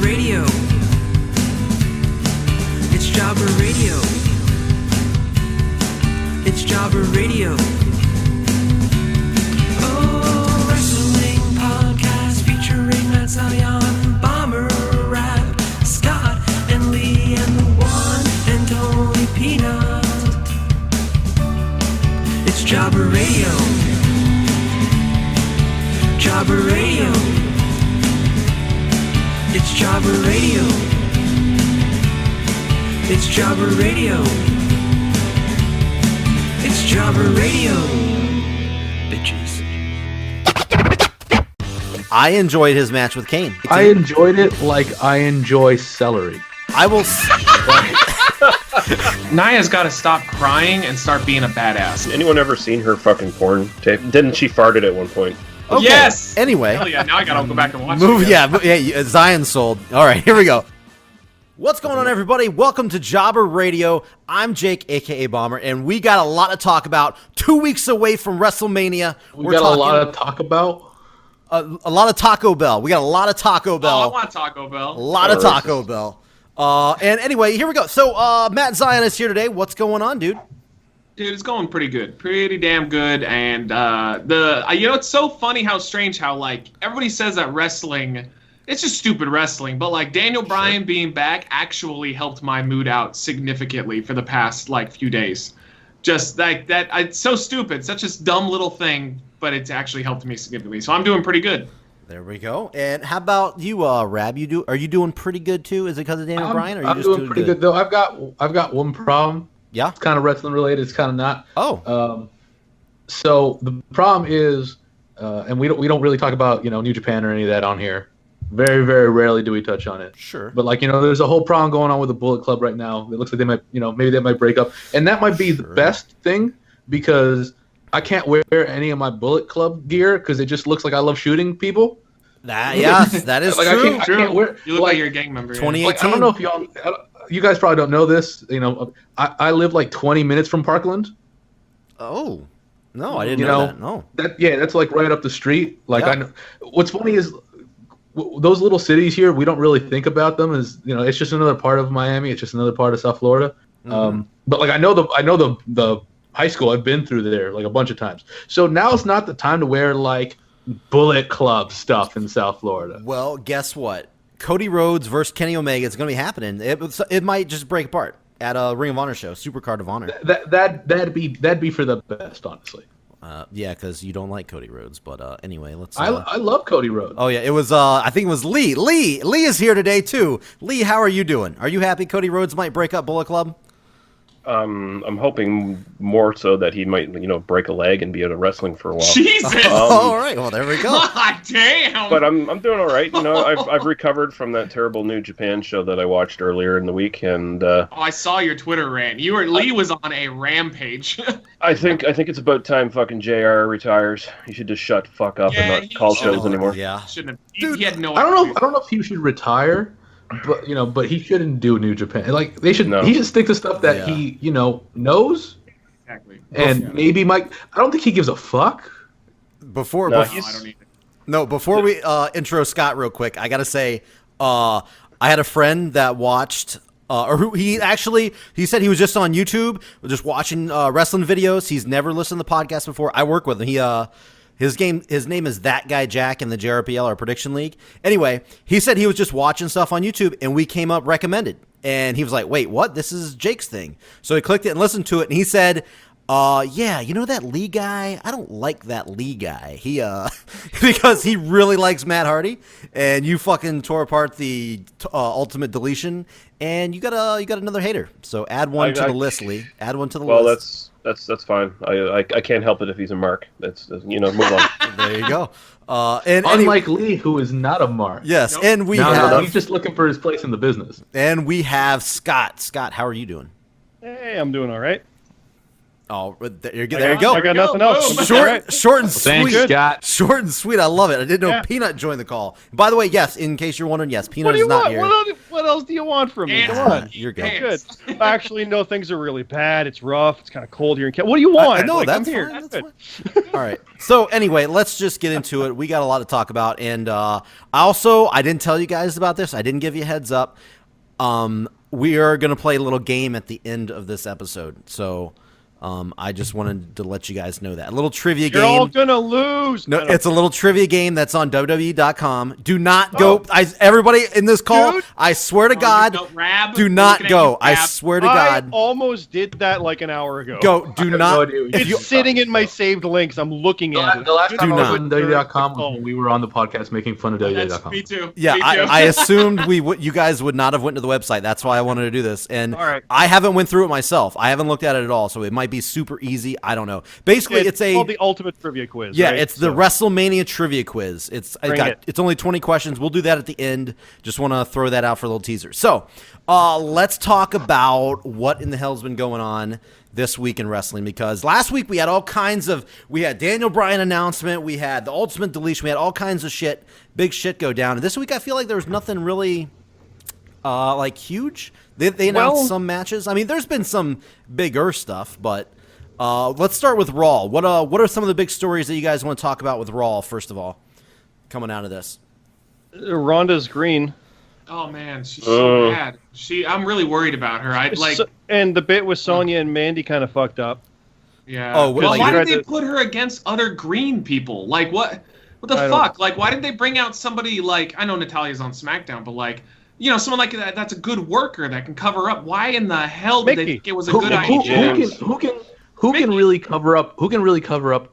Radio. It's Jobber Radio. It's Jobber Radio. Oh, wrestling podcast featuring Matt Zion, Bomber Rap, Scott and Lee, and the one and only Peanut. It's Jobber Radio. Jobber Radio. It's Jobber Radio. It's Jobber Radio. It's Jobber Radio. Bitches. I enjoyed his match with Kane. I enjoyed it like I enjoy celery. I will. Naya's got to stop crying and start being a badass. Anyone ever seen her fucking porn tape? Didn't she fart it at one point? Okay. Yes! Anyway. Hell yeah, now I gotta go back and watch Move, it. yeah, Zion sold. All right, here we go. What's going on, everybody? Welcome to Jobber Radio. I'm Jake, a.k.a. Bomber, and we got a lot to talk about. 2 weeks away from WrestleMania. We're got a lot to talk about. A lot of Taco Bell. We got a lot of Taco Bell. Oh, I want Taco Bell. A lot of Taco Bell. And anyway, here we go. So, Matt Zion is here today. What's going on, dude? Dude, it's going pretty good. Pretty damn good. And it's so funny how strange how, like, everybody says that wrestling, it's just stupid wrestling, but, like, Daniel Bryan being back actually helped my mood out significantly for the past, like, few days. Just like that, it's so stupid. Such a dumb little thing, but it's actually helped me significantly. So I'm doing pretty good. There we go. And how about you, Rab? Are you doing pretty good, too? Is it because of Daniel Bryan? Or are you I'm just doing pretty good, though. I've got one problem. Yeah? It's kind of wrestling related. It's kind of not. Oh. So the problem is, and we don't really talk about New Japan or any of that on here. Very, very rarely do we touch on it. Sure. But there's a whole problem going on with the Bullet Club right now. It looks like they might, maybe they might break up, and that might be the best thing because I can't wear any of my Bullet Club gear because it just looks like I love shooting people. Yes, that is Like, true. I can't wear. You look like you're a gang member. 2018. I don't know if you guys probably don't know this. I live like 20 minutes from Parkland. Oh, no, I didn't know that. No. That's like right up the street. Like Yeah. I know. What's funny is those little cities here. We don't really think about them as it's just another part of Miami. It's just another part of South Florida. Mm-hmm. But like I know the high school. I've been through there like a bunch of times. So now it's not the time to wear like Bullet Club stuff in South Florida. Well, guess what? Cody Rhodes versus Kenny Omega is going to be happening. It might just break apart at a Ring of Honor show, Supercard of Honor. That'd be for the best, honestly. Yeah, because you don't like Cody Rhodes, but anyway, let's. I love Cody Rhodes. Oh yeah, it was. I think it was Lee. Lee is here today too. Lee, how are you doing? Are you happy Cody Rhodes might break up Bullet Club? I'm hoping more so that he might, break a leg and be out of wrestling for a while. Jesus! All right, well there we go. God damn! But I'm doing all right. I've recovered from that terrible New Japan show that I watched earlier in the week, and I saw your Twitter rant. Lee was on a rampage. I think it's about time fucking JR retires. He should just shut the fuck up and not call shows anymore. Yeah, shouldn't have. He had no. I don't know if he should retire. But he shouldn't do New Japan. Like they should, he should stick to stuff that he, knows. Exactly. And maybe Mike. I don't think he gives a fuck. Before I don't either. Before we intro Scott real quick, I gotta say, I had a friend that watched. He said he was just on YouTube, just watching wrestling videos. He's never listened to the podcast before. I work with him. His name is That Guy Jack in the JRPL, our prediction league. Anyway, he said he was just watching stuff on YouTube, and we came up recommended. And he was like, wait, what? This is Jake's thing. So he clicked it and listened to it, and he said, that Lee guy? I don't like that Lee guy. He because he really likes Matt Hardy, and you fucking tore apart the Ultimate Deletion, and you got another hater. So add one to the list, Lee. Add one to the list. Well, that's fine. I can't help it if he's a mark. That's move on. There you go. And unlike Lee, who is not a mark. Yes, Nope. and he's just looking for his place in the business. And we have Scott. Scott, how are you doing? Hey, I'm doing all right. Oh, there you go. I got nothing else. Boom. Short and Thanks, sweet. Scott. Short and sweet. I love it. I didn't know Yeah. Peanut joined the call. By the way, yes, in case you're wondering, yes, What Peanut do is you not want? here. What else do you want from me? Ants. Come on. You're good. Ants. Good. Actually, no, things are really bad. It's rough. It's kind of cold here in Canada. What do you want? I know, Like, that's I'm here. fine. That's That's good. All right. So anyway, let's just get into it. We got a lot to talk about, and I didn't tell you guys about this. I didn't give you a heads up. We are gonna play a little game at the end of this episode. So I just wanted to let you guys know that. A little trivia You're game. all gonna lose. No, I don't- it's a little trivia game that's on WWE.com. Do not go. Everybody in this call, Dude. I swear to God, Rab, do we're not looking at go. you, I Rab. swear to I God, almost did that like an hour ago. go. Do no not. idea what if It's you, sitting in my saved links. I'm looking at it. The last time I was not. on WWE.com was when we were on the podcast making fun of That's WWE.com. me too. yeah, Me too. I assumed you guys would not have went to the website. That's why I wanted to do this, and All right. I haven't went through it myself. I haven't looked at it at all, so it might be super easy. I don't know. Basically, it's called the ultimate trivia quiz. Yeah, right? it's the Wrestlemania trivia quiz. It's only 20 questions. We'll do that at the end. Just want to throw that out for a little teaser. So, let's talk about what in the hell's been going on this week in wrestling, because last week we had all kinds of we had Daniel Bryan announcement, we had the Ultimate Deletion, we had all kinds of big shit go down. And this week I feel like there was nothing really like huge. They announced some matches. I mean, there's been some bigger stuff, but let's start with Raw. What are some of the big stories that you guys want to talk about with Raw, first of all, coming out of this? Ronda's green. Oh man, she's so bad. I'm really worried about her. And the bit with Sonya and Mandy kind of fucked up. Yeah. Oh, well, like- why you did tried they put her against other green people? Like what? What the I don't- fuck? Like why did they bring out somebody like I know Natalia's on SmackDown, but like someone like that's a good worker that can cover up. Why in the hell did they Mickey. think it was a good idea? Who can really cover up? Who can really cover up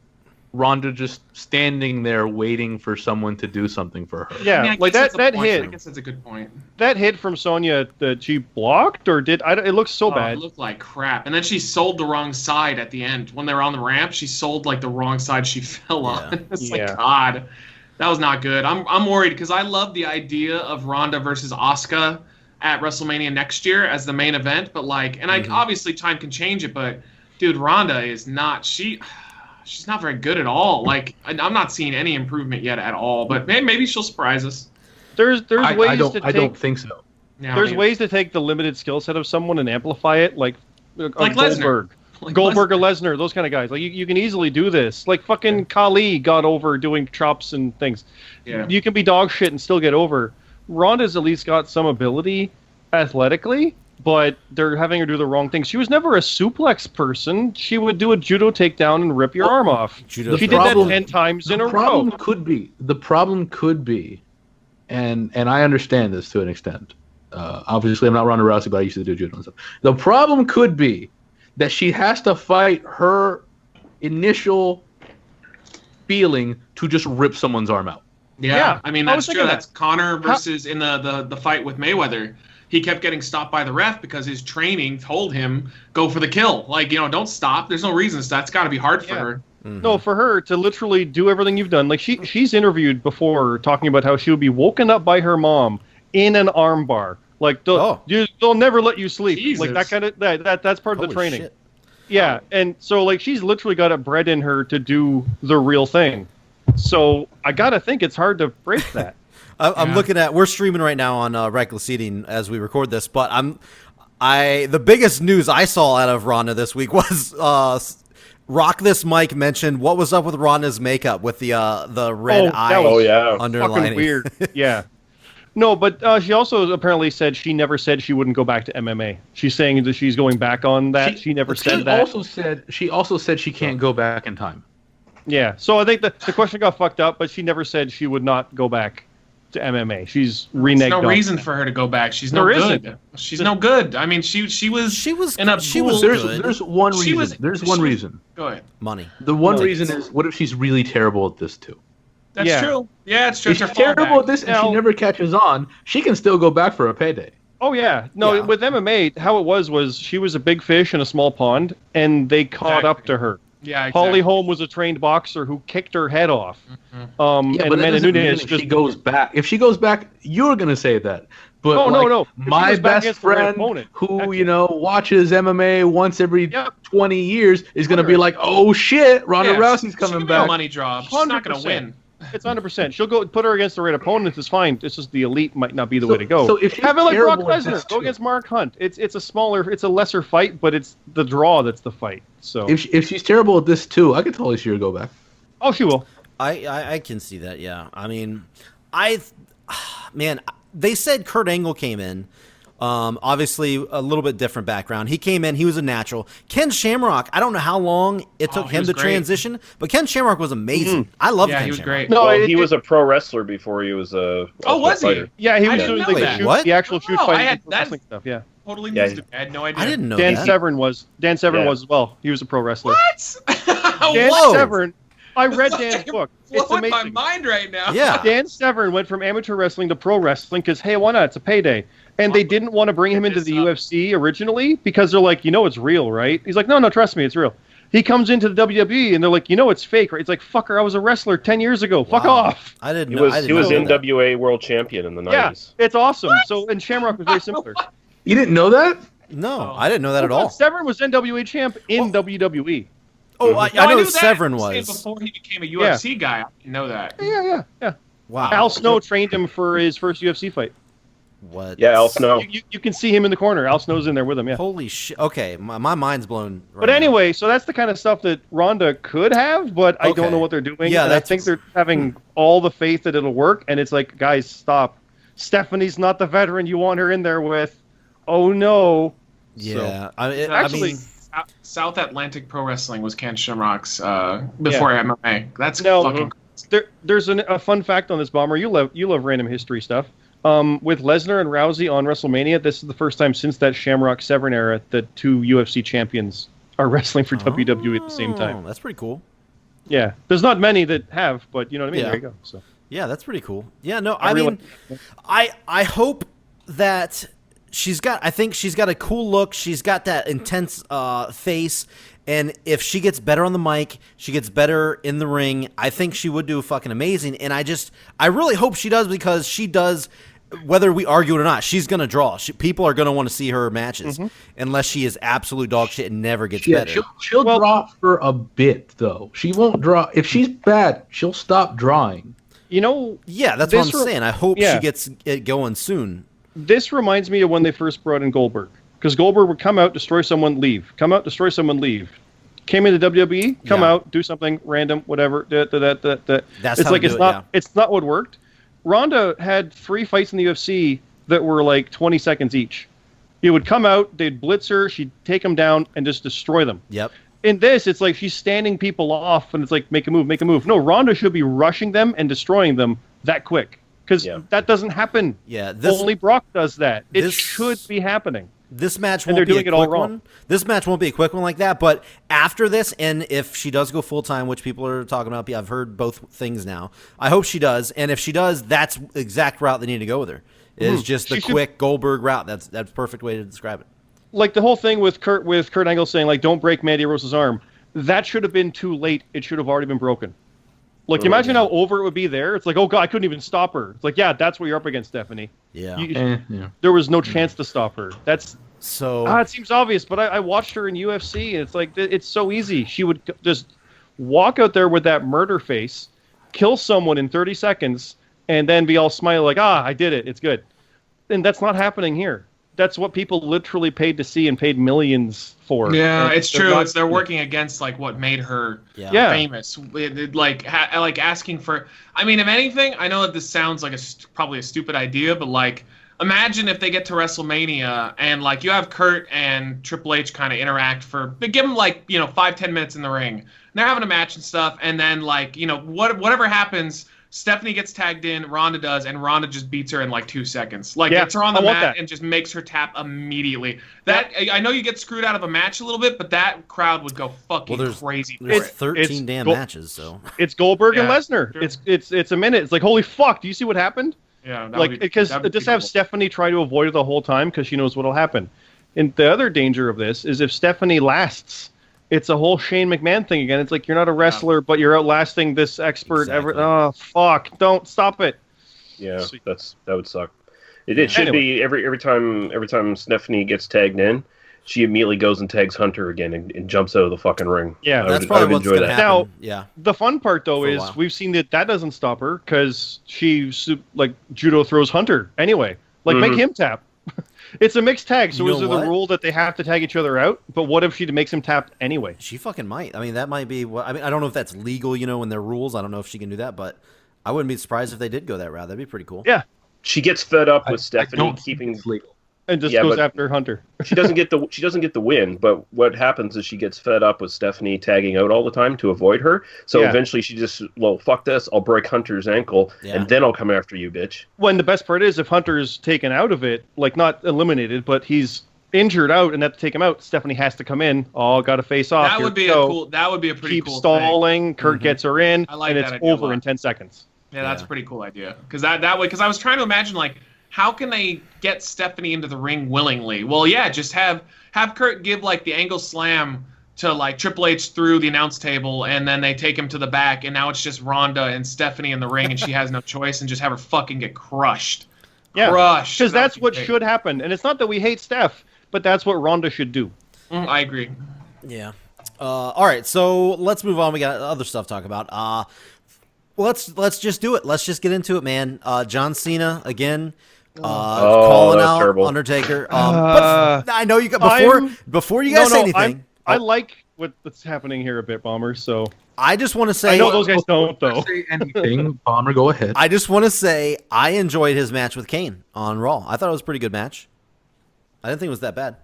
Ronda just standing there waiting for someone to do something for her? Yeah, I mean, I like guess that that's a point. I hit. guess that's a good point. That hit from Sonya that she blocked or did it looks so Oh, bad. It looked like crap. And then she sold the wrong side at the end. When they were on the ramp, she sold like the wrong side she fell on. It's Yeah. like, God, that was not good. I'm worried because I love the idea of Ronda versus Asuka at WrestleMania next year as the main event. But like, and obviously time can change it, but dude, Ronda is not, she's not very good at all. Like, I'm not seeing any improvement yet at all, but maybe she'll surprise us. There's ways I to take I don't think so. Yeah, there's maybe. ways to take the limited skill set of someone and amplify it, like Lesnar. Goldberg. Like Goldberg or Lesnar, those kind of guys. Like you can easily do this. Like fucking Khali got over doing chops and things. Yeah. You can be dog shit and still get over. Ronda's at least got some ability athletically, but they're having her do the wrong thing. She was never a suplex person. She would do a judo takedown and rip your arm off. Judo She throw. did that 10 times in a row. The problem could be, and I understand this to an extent. Obviously, I'm not Ronda Rousey, but I used to do judo and stuff. The problem could be that she has to fight her initial feeling to just rip someone's arm out. Yeah, I mean I was that's true. thinking That's Connor versus in the fight with Mayweather. He kept getting stopped by the ref because his training told him go for the kill. Like don't stop. There's no reason. So that's got to be hard for her. No, for her to literally do everything you've done. Like she's interviewed before talking about how she would be woken up by her mom in an armbar. Like they'll never let you sleep. Jesus. Like that kind of that's part of Holy the training. shit. Yeah, and so like she's literally got it bred in her to do the real thing. So I gotta think it's hard to break that. I'm looking at. We're streaming right now on Reckless Eating as we record this, but the biggest news I saw out of Ronda this week was Rock This Mike mentioned what was up with Ronda's makeup with the red eye underlining. Fucking weird. Yeah. No, but she also apparently said she never said she wouldn't go back to MMA. She's saying that she's going back on that. She never said that. She also said she can't go back in time. Yeah. So I think the question got fucked up, but she never said she would not go back to MMA. She's reneged. There's no on reason that. for her to go back. She's no There good. isn't. She's no good. I mean, she was in a pool. There's one She reason. was- There's she one was- reason. Go ahead. Money. The one No. reason is, what if she's really terrible at this too? That's Yeah. true. Yeah, it's true. If It's she's her terrible fallback. at this and Now- she never catches on, she can still go back for a payday. Oh yeah. No, Yeah. with MMA, how it was she was a big fish in a small pond, and they caught up Exactly. to her. Yeah, exactly. Holly Holm was a trained boxer who kicked her head off. Yeah, And but that Amanda doesn't mean Nunes if just she goes back. If she goes back, you're gonna say that. But Oh, no, no. If my he goes back best against the right friend opponent, who, heck you know, watches MMA once every Yep. 20 years is going to be 100. like, oh shit, Ronda Yeah, Rousey's she coming can be a back. money draw. She's not going to 100%. win. It's 100%. She'll go put her against the right opponent. It's fine. It's just the elite might not be the way to go. So if she's have it like Brock terrible at this Lesnar. Go too- against Mark Hunt. It's a lesser fight, but it's the draw that's the fight. So If she's terrible at this too, I could totally see her go back. she will. I can see that. Yeah, I mean, man, they said Kurt Angle came in. Obviously, a little bit different background. He came in. He was a natural. Ken Shamrock. I don't know how long it took he him was to great. transition, but Ken Shamrock was amazing. I love Yeah, Ken he was Shamrock. great. No, Well, he was a pro wrestler before he was a. Oh, was he? fighter. Yeah, he I was didn't doing know like that. the, What? the actual shoot Oh, I fighting had and that- wrestling stuff. Yeah, Totally Yeah, missed it. I had no idea. I didn't know Dan that. Severn was Yeah. as well. He was a pro wrestler. What? Dan Whoa. Severn. I read Dan's book. It's Blowing my amazing. mind right now. Yeah. Dan Severn went from amateur wrestling to pro wrestling because, hey, why not? It's a payday. And they didn't want to bring him into the UFC originally because they're like, it's real, right? He's like, no, trust me, it's real. He comes into the WWE and they're like, it's fake, right? It's like, fucker, I was a wrestler 10 years ago. Fuck Wow. off. I didn't He know. was I didn't he was know that. NWA world champion in the 90s. Yeah, it's awesome. So, and Shamrock was very similar. You didn't know that? No, I didn't know that at Hold on, all. Severn was NWA champ in WWE. Oh, I know knew who that. Severn I'm saying was. before he became a UFC guy. I didn't know that. Yeah. Wow. Al Snow trained him for his first UFC fight. What? Yeah, Al Snow. You can see him in the corner. Al Snow's in there with him, yeah. Holy shit. Okay, my mind's blown. Right But anyway, so that's the kind of stuff that Ronda could have, but I Okay. don't know what they're doing. Yeah, and I that's- think they're having all the faith that it'll work, and it's like, guys, stop. Stephanie's not the veteran you want her in there with. Oh, no. Yeah. So, I mean, South Atlantic Pro Wrestling was Ken Shamrock's before MMA. That's No. fucking. there's a fun fact on this, Bomber. You love random history stuff. With Lesnar and Rousey on WrestleMania, this is the first time since that Shamrock Severn era that two UFC champions are wrestling for WWE at the same time. That's pretty cool. Yeah, there's not many that have, but you know what I mean. Yeah. There you go. So Yeah, that's pretty cool. Yeah, no, I really- mean, I hope that I think she's got a cool look. She's got that intense face. And if she gets better on the mic, she gets better in the ring, I think she would do fucking amazing. And I really hope she does, because she does, whether we argue it or not, she's going to draw. People are going to want to see her matches unless she is absolute dog shit and never gets Yeah, better. she'll draw for a bit, though. She won't draw. If she's bad, she'll stop drawing. Yeah, that's what this I'm saying. I hope yeah. she gets it going soon. this reminds me of when they first brought in Goldberg, because Goldberg would come out, destroy someone, leave. Come out, destroy someone, leave. Came into WWE, come Yeah. out, do something random, whatever. That's it's how like to it's do it, not yeah. it's not what worked. Ronda had 3 fights in the UFC that were like 20 seconds each. He would come out, they'd blitz her, she'd take them down and just destroy them. Yep. In this, it's like she's standing people off, and it's like, make a move, make a move. No, Ronda should be rushing them and destroying them that quick, because that doesn't happen. Yeah, Only Brock does that. It this- should be happening. This match And won't they're be doing a it all quick wrong. one. This match won't be a quick one like that, but after this, and if she does go full time, which people are talking about, I've heard both things now. I hope she does, and if she does, that's the exact route they need to go with her. Is just the She should- quick Goldberg route. That's a perfect way to describe it. Like the whole thing with Kurt Angle saying, like, don't break Mandy Rose's arm. That should have been too late. It should have already been broken. Like, imagine how over it would be there. It's like, oh, God, I couldn't even stop her. It's like, yeah, that's what you're up against, Stephanie. Yeah. Yeah. There was no chance to stop her. That's So it seems obvious, but I watched her in UFC, and it's like, it's so easy. She would just walk out there with that murder face, kill someone in 30 seconds, and then be all smiley like, I did it. It's good. And that's not happening here. That's what people literally paid to see and paid millions for. Yeah, And it's they're true. not- They're working against like what made her Yeah. famous. Like asking for. I mean, if anything, I know that this sounds like probably a stupid idea, but like, imagine if they get to WrestleMania and like you have Kurt and Triple H kind of interact give them like 5-10 minutes in the ring. And they're having a match and stuff, and then like whatever happens. Stephanie gets tagged in, Ronda does, and Ronda just beats her in like 2 seconds. Like, gets her on the I want mat that. and just makes her tap immediately. I know you get screwed out of a match a little bit, but that crowd would go fucking crazy for there's it. 13 damn matches. So It's Goldberg and Yeah, Lesnar. true. It's a minute. It's like, holy fuck! Do you see what happened? Yeah, Like, because just have Stephanie try to avoid it the whole time because she knows what'll happen. And the other danger of this is if Stephanie lasts, it's a whole Shane McMahon thing again. It's like you're not a wrestler, but you're outlasting this expert. Exactly. Oh fuck! Don't stop it. Yeah, that would suck. It should Anyway. be every time Stephanie gets tagged in, she immediately goes and tags Hunter again and jumps out of the fucking ring. Yeah. That's I probably would what's enjoy going to that. happen. Now- yeah. The fun part, though, For a is while. we've seen that doesn't stop her because like judo throws Hunter anyway. Like make him tap. It's a mixed tag, so You is know there the what? rule that they have to tag each other out? But what if she makes him tap anyway? She fucking might. I mean, that might be what. I mean, I don't know if that's legal, in their rules. I don't know if she can do that, but I wouldn't be surprised if they did go that route. That'd be pretty cool. Yeah, She gets fed up with I Stephanie don't think keeping. it's legal. and just Yeah, goes but- after Hunter. She doesn't get the win, but what happens is she gets fed up with Stephanie tagging out all the time to avoid her. So Yeah. eventually she just, well, fuck this, I'll break Hunter's ankle Yeah. and then I'll come after you, bitch. When the best part is, if Hunter's taken out of it, like not eliminated, but he's injured out and have to take him out, Stephanie has to come in. Oh, got to face off. That Here would we be go. That would be a pretty Keep cool thing. stalling. Kurt gets her in, I like and that it's idea a over lot. in 10 seconds. Yeah, that's Yeah. a pretty cool idea. Because that way, because I was trying to imagine like, how can they get Stephanie into the ring willingly? Well, yeah, just have Kurt give like the angle slam to like Triple H through the announce table, and then they take him to the back, and now it's just Ronda and Stephanie in the ring, and she has no choice, and just have her fucking get crushed. Yeah, Crushed. because that's That would what be great. should happen. And it's not that we hate Steph, but that's what Ronda should do. I agree. Yeah. All right, so let's move on. We got other stuff to talk about. Let's just do it. Let's just get into it, man. John Cena again. Calling that was out terrible. Undertaker. But I know you got before you guys say anything. I like what's happening here a bit, Bomber. So I just want to say I know those guys don't, though. Say anything, Bomber, go ahead. I just want to say I enjoyed his match with Kane on Raw. I thought it was a pretty good match. I didn't think it was that bad.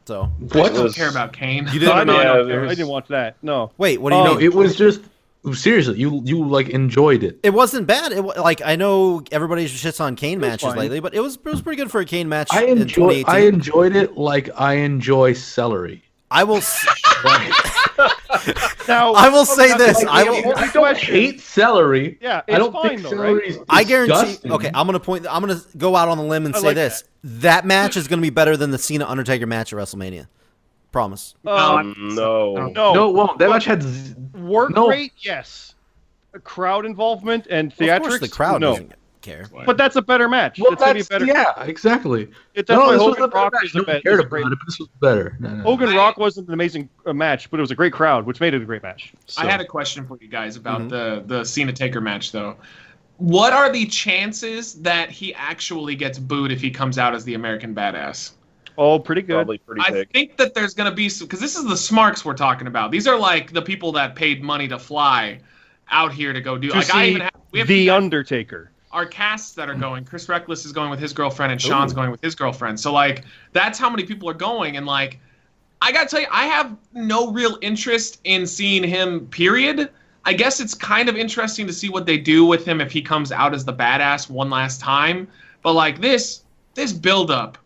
So I It don't was- care about Kane. you didn't. No, I Yeah, don't there care. I was- didn't watch that. No. Wait, what do you Oh, mean? No, it was just seriously. You like enjoyed it. It wasn't bad. Like I know everybody shits on Kane matches fine. lately, but it was pretty good for a Kane match I in 2018. enjoyed it like I enjoy celery. I will. Now I will say this. Like, I will. I don't hate celery. Yeah, I it's don't fine, think though, celery right? is I guarantee. disgusting. Okay, I'm gonna go out on the limb and I say like this: that match is gonna be better than the Cena Undertaker match at WrestleMania. Promise. No. no. No, it won't. That match had Work no. rate, yes. Crowd involvement and Well, theatrics, of course, the crowd no. doesn't care. But that's a better match. Well, it's gonna be better. yeah, exactly. That's No, why this was Hogan a better Rock match. was No a one bit- cared was a about great. it, but this was better. No. Hogan Rock wasn't an amazing match, but it was a great crowd, which made it a great match. I had a question for you guys about the Cena Taker match, though. What are the chances that he actually gets booed if he comes out as the American Badass? Oh, pretty good. Probably pretty I big. think that there's going to be some, because this is the smarks we're talking about. These are like the people that paid money to fly out here to go do. To Like I see even have, we have The Undertaker. our casts that are going. Chris Reckless is going with his girlfriend, and Sean's going with his girlfriend. So like that's how many people are going, and like I gotta tell you, I have no real interest in seeing him. Period. I guess it's kind of interesting to see what they do with him if he comes out as the badass one last time. But like this build up.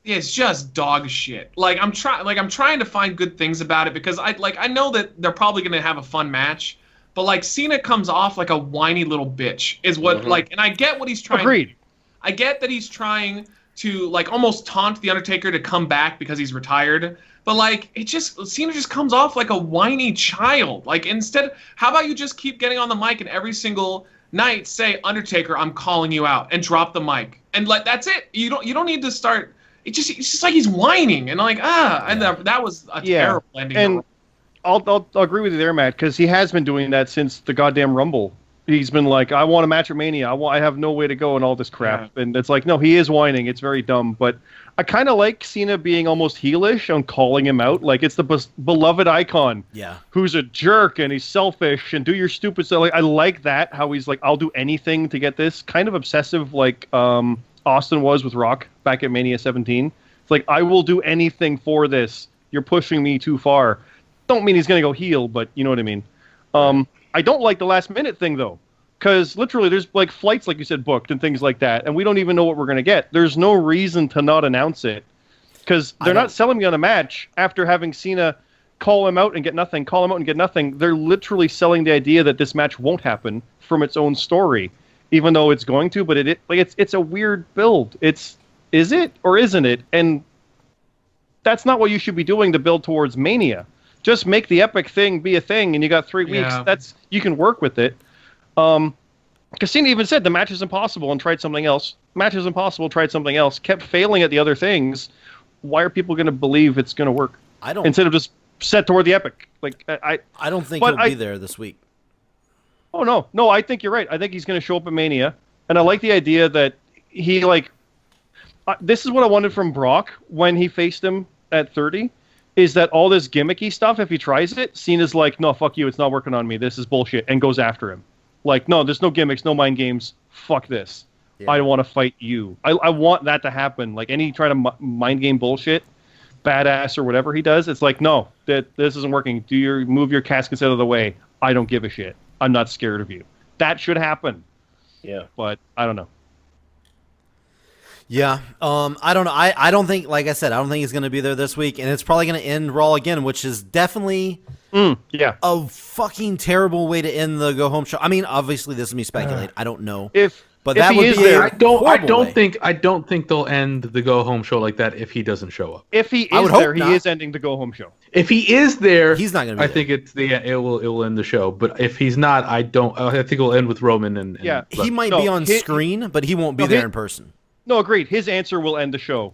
It's just dog shit. Like I'm trying to find good things about it because I know that they're probably gonna have a fun match, but like Cena comes off like a whiny little bitch is what like, and I get what he's trying. Agreed. I get that he's trying to like almost taunt the Undertaker to come back because he's retired, but like Cena just comes off like a whiny child. Like instead, how about you just keep getting on the mic and every single night say Undertaker, I'm calling you out, and drop the mic, and like that's it. You don't need to start. It's just like he's whining and like and that was a terrible ending. And I'll agree with you there, Matt, because he has been doing that since the goddamn Rumble. He's been like, I want a match at Mania. I have no way to go and all this crap. And it's like, no, he is whining. It's very dumb. But I kind of like Cena being almost heelish on calling him out. Like, it's the beloved icon who's a jerk and he's selfish and do your stupid stuff. Like, I like that, how he's like, I'll do anything to get this. Kind of obsessive like Austin was with Rock back at Mania 17. It's like, I will do anything for this. You're pushing me too far. Don't mean he's going to go heel, but you know what I mean. I don't like the last minute thing, though, because literally there's like flights, like you said, booked and things like that, and we don't even know what we're going to get. There's no reason to not announce it, because they're not selling me on a match after having Cena call him out and get nothing, call him out and get nothing. They're literally selling the idea that this match won't happen from its own story, even though it's going to, but it's a weird build. Is it or isn't it? And that's not what you should be doing to build towards Mania. Just make the epic thing be a thing, and you got 3 weeks. Yeah. You can work with it. Because Cena even said the match is impossible and tried something else. Match is impossible, tried something else, kept failing at the other things. Why are people going to believe it's going to work? I don't. Instead of just set toward the epic. Like I don't think he'll be there this week. Oh no, I think you're right. I think he's going to show up at Mania, and I like the idea that he this is what I wanted from Brock when he faced him at 30. Is that all this gimmicky stuff? If he tries it, Cena's like, no, fuck you, it's not working on me. This is bullshit, and goes after him. Like, no, there's no gimmicks, no mind games. Fuck this. Yeah. I don't want to fight you. I want that to happen. Like, any try to mind game bullshit, badass or whatever he does, it's like, no, this isn't working. Move your caskets out of the way. I don't give a shit. I'm not scared of you. That should happen. Yeah. But I don't know. Yeah. I don't know. I don't think, like I said, I don't think he's going to be there this week, and it's probably going to end Raw again, which is definitely a fucking terrible way to end the go home show. I mean, obviously this is me speculating. I don't know. But that would be I don't think they'll end the go home show like that if he doesn't show up. If he is there, he is ending the go home show. If he is there, he's not going to be there. Think it will end the show. But if he's not, I think it'll end with Roman and he might be on screen, but he won't be there in person. No, agreed. His answer will end the show.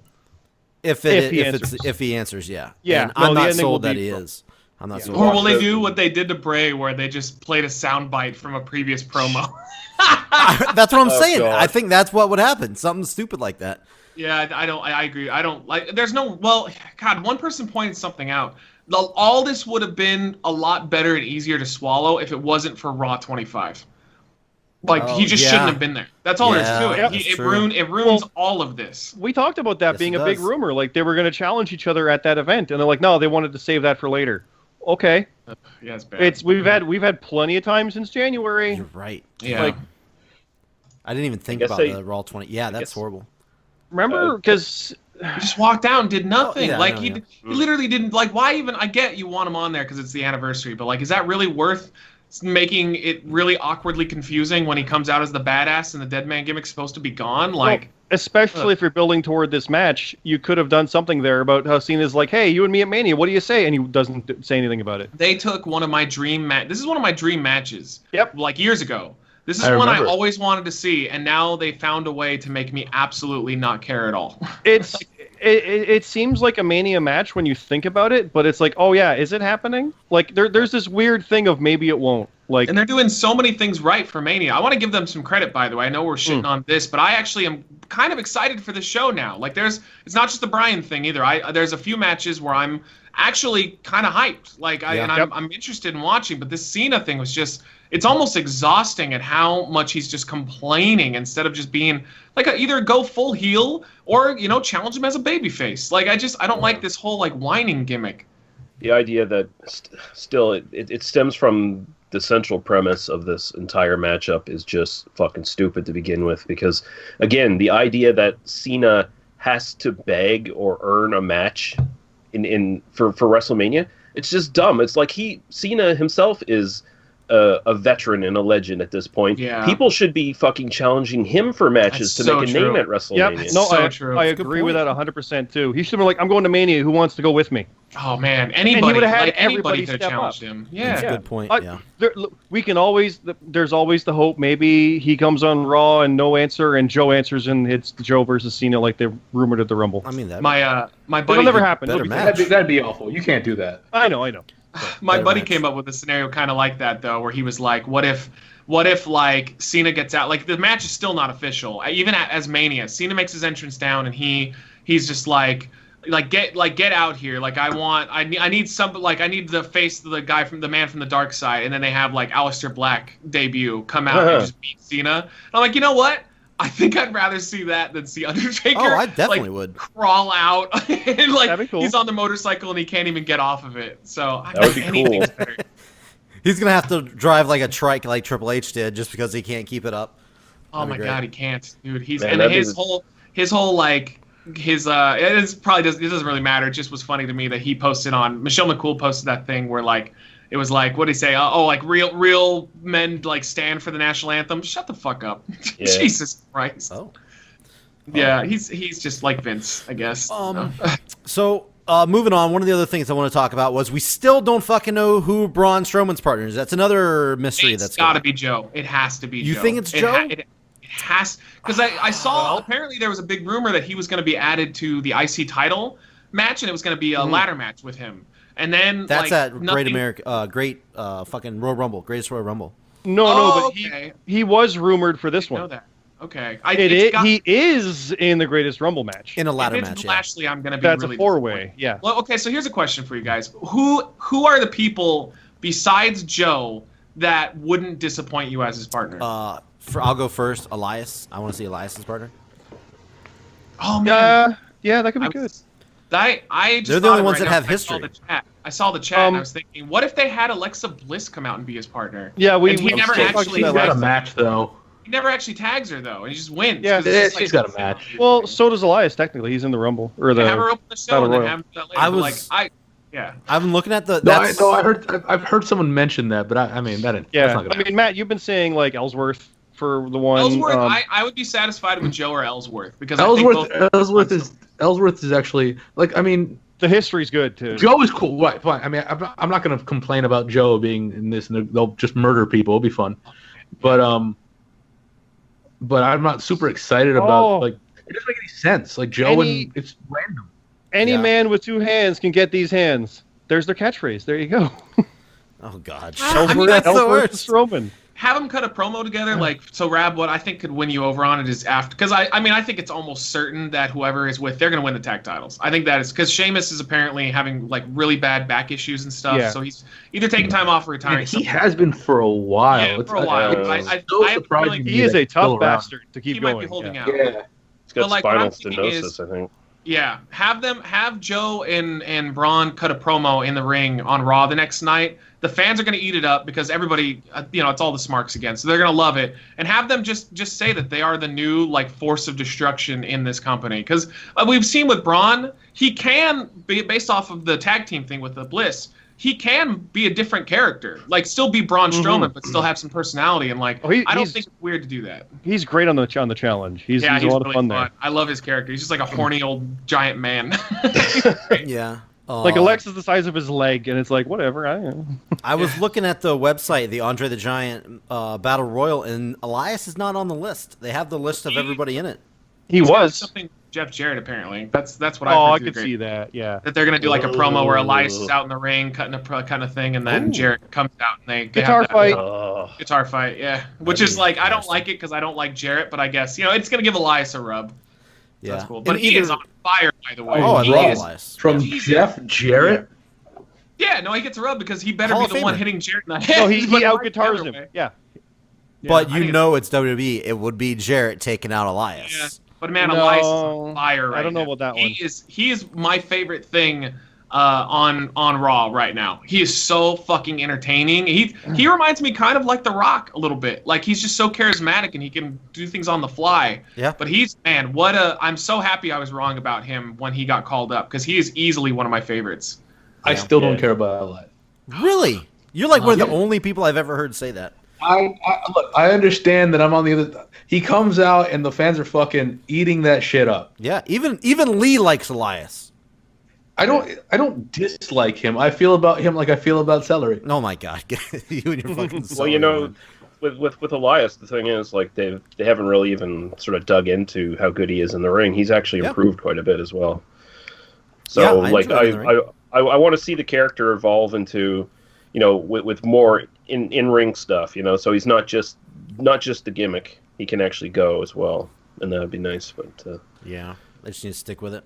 If he answers, yeah. Yeah. And I'm not sold that he is. I'm not sold. Or will they do what they did to Bray, where they just played a soundbite from a previous promo? That's what I'm saying. God. I think that's what would happen. Something stupid like that. Yeah, I agree. I don't like. There's no. Well, God, one person pointed something out. All this would have been a lot better and easier to swallow if it wasn't for Raw 25. Like, he just shouldn't have been there. That's all there is to it. It ruins all of this. We talked about that being a big rumor. Like, they were going to challenge each other at that event, and they're like, no, they wanted to save that for later. Okay. Yeah, it's bad. We've had plenty of time since January. You're right. Yeah. Like, I didn't even think about the Raw 20. Yeah, that's horrible. Remember, because he just walked out and did nothing. He literally didn't. Like, why even? I get you want him on there because it's the anniversary, but like, is that really worth making it really awkwardly confusing when he comes out as the badass and the dead man gimmick's supposed to be gone? Like, especially if you're building toward this match, you could have done something there about how Cena's like, hey, you and me at Mania, what do you say? And he doesn't say anything about it. They took one of my dream This is one of my dream matches. Yep. Like, years ago. This is one I always wanted to see, and now they found a way to make me absolutely not care at all. It seems like a Mania match when you think about it, but it's like, oh yeah, is it happening? Like, there's this weird thing of maybe it won't. Like, and they're doing so many things right for Mania. I want to give them some credit, by the way. I know we're shitting on this, but I actually am kind of excited for the show now. Like, it's not just the Bryan thing either. There's a few matches where I'm actually kind of hyped. Like, I'm interested in watching, but this Cena thing was just, it's almost exhausting at how much he's just complaining instead of just being like either go full heel or, challenge him as a babyface. Like, I don't like this whole like whining gimmick. The idea that still it stems from the central premise of this entire matchup is just fucking stupid to begin with, because again, the idea that Cena has to beg or earn a match for WrestleMania, it's just dumb. It's like Cena himself is a veteran and a legend at this point. Yeah. People should be fucking challenging him for matches That's to make a true. name at WrestleMania. Yep. No, true. I agree with that 100% too. He should have been like, I'm going to Mania. Who wants to go with me? Oh man, anybody would have had anybody everybody could have step up. challenged him. Yeah. That's a good point. Yeah. We can always. There's always the hope. Maybe he comes on Raw and no answer, and Joe answers, and it's Joe versus Cena, like they rumored at the Rumble. I mean, my buddy. It'll never happen. Better match. That'd be awful. You can't do that. I know. My buddy match. came up with a scenario kind of like that though, where he was like, "What if like Cena gets out? Like the match is still not official, even as Mania. Cena makes his entrance down, and he's just like get out here. Like I need something. Like I need the face of the man from the dark side, and then they have like Aleister Black debut come out and just beat Cena. And I'm like, you know what? I think I'd rather see that than see Undertaker. Oh, I definitely would crawl out and like That'd be cool. he's on the motorcycle and he can't even get off of it. So That would be anything's cool. better. He's gonna have to drive like a trike like Triple H did just because he can't keep it up. Oh my god, he can't, dude. He's Man, and his whole like his it doesn't really matter. It just was funny to me that he posted on Michelle McCool posted that thing where like it was like, what did he say? Like real men like stand for the national anthem. Shut the fuck up. Yeah. Jesus Christ. Oh. Yeah, he's just like Vince, I guess. So moving on, one of the other things I want to talk about was we still don't fucking know who Braun Strowman's partner is. That's another mystery. It's got to be Joe. It has to be Joe. You think it's Joe? It has, because I saw apparently there was a big rumor that he was going to be added to the IC title match, and it was going to be a ladder match with him. And then that's like, at Great America, fucking Royal Rumble, Greatest Royal Rumble. No, but okay. he was rumored for this I know one. that. Okay. He is in the Greatest Rumble match. In a ladder if it's match, Lashley, I'm going to be That's really a 4-way, disappointed. yeah. Well, okay, so here's a question for you guys. Who are the people besides Joe that wouldn't disappoint you as his partner? I'll go first. Elias. I want to see Elias's partner. Oh man. Yeah, that could be good. I just They're the thought only of it ones right that now have 'cause history. I saw the chat and I was thinking, what if they had Alexa Bliss come out and be his partner? Yeah, And he never talked actually about She's got a that. match though. He never actually tags her though, and he just wins. Yeah, 'cause it's just she's got a match. Well, so does Elias. Technically, he's in the Rumble or the. have her open the show Battle and then Royal. have that later. I But, was- yeah. I'm looking at the. I've heard someone mention that, but I mean that's Yeah, not gonna I mean, Matt, you've been saying like Ellsworth for the one. Ellsworth, I would be satisfied with Joe or Ellsworth because Ellsworth. I think both Ellsworth is actually like, I mean, the history's good too. Joe is cool. Right, fine. I mean, I'm not going to complain about Joe being in this. And they'll just murder people. It'll be fun. But I'm not super excited about like. It doesn't make any sense. Like Joe and it's random. Any man with 2 hands can get these hands. There's their catchphrase. There you go. Oh God, I mean, that's the Ellsworth worst. and Strowman. have them cut a promo together. Like, so Rab, what I think could win you over on it is after, because I mean, I think it's almost certain that whoever is with, they're going to win the tag titles. I think that is because Sheamus is apparently having like really bad back issues and stuff. Yeah. So he's either taking time off or retiring. And he has been for a while. Yeah, for a while. I have a surprising feeling to He me is that a he's still tough around. bastard to keep he going. might be holding out. Yeah. He's got But, like, what I'm spinal thinking is- stenosis, I think. Yeah, have Joe and Braun cut a promo in the ring on Raw the next night. The fans are going to eat it up because everybody, it's all the smarks again, so they're going to love it. And have them just say that they are the new like force of destruction in this company. Because we've seen with Braun, he can be based off of the tag team thing with the Bliss. He can be a different character, like still be Braun Strowman, but still have some personality. And like, I don't think it's weird to do that. He's great on the challenge. He's a lot really of fun there. I love his character. He's just like a horny old giant man. Yeah. Like Alexa's the size of his leg, and it's like whatever. I was looking at the website, the Andre the Giant Battle Royal, and Elias is not on the list. They have the list of everybody in it. He was. Something Jeff Jarrett apparently. That's what Oh, I I could see that. Yeah. that they're gonna do like a promo where Elias is out in the ring cutting a kind of thing, and then Jarrett comes out and they Guitar have that fight. Guitar fight, yeah. Which is like I don't like it because I don't like Jarrett, but I guess it's gonna give Elias a rub. Yeah. That's cool. But And he is on fire, by the way. Oh, I He love is- Elias. From Jesus. Jeff Jarrett. Yeah, no, he gets a rub because he better Hall be of the one Famer. hitting Jarrett in the head. No, he But out like the guitars other him. way. Yeah. But I you think know it's WWE. It would be Jarrett taking out Elias. Yeah. But man, No, Elias is on fire right I don't know now. about that one. He is my favorite thing on Raw right now. He is so fucking entertaining. He reminds me kind of like The Rock a little bit. Like he's just so charismatic and he can do things on the fly. Yeah. But I'm so happy I was wrong about him when he got called up because he is easily one of my favorites. I still don't care about Elias. Really? You're like one of the only people I've ever heard say that. Look, I understand that I'm on the other. He comes out and the fans are fucking eating that shit up. Yeah. Even Lee likes Elias. I don't dislike him. I feel about him like I feel about celery. Oh my God. You and your fucking Well, you know, with Elias, the thing is, like they haven't really even sort of dug into how good he is in the ring. He's actually improved quite a bit as well. So, Yeah, like, enjoy him in the ring. I want to see the character evolve into, with more in ring stuff. So he's not just the gimmick. He can actually go as well, and that'd be nice. But Yeah. I just need to stick with it.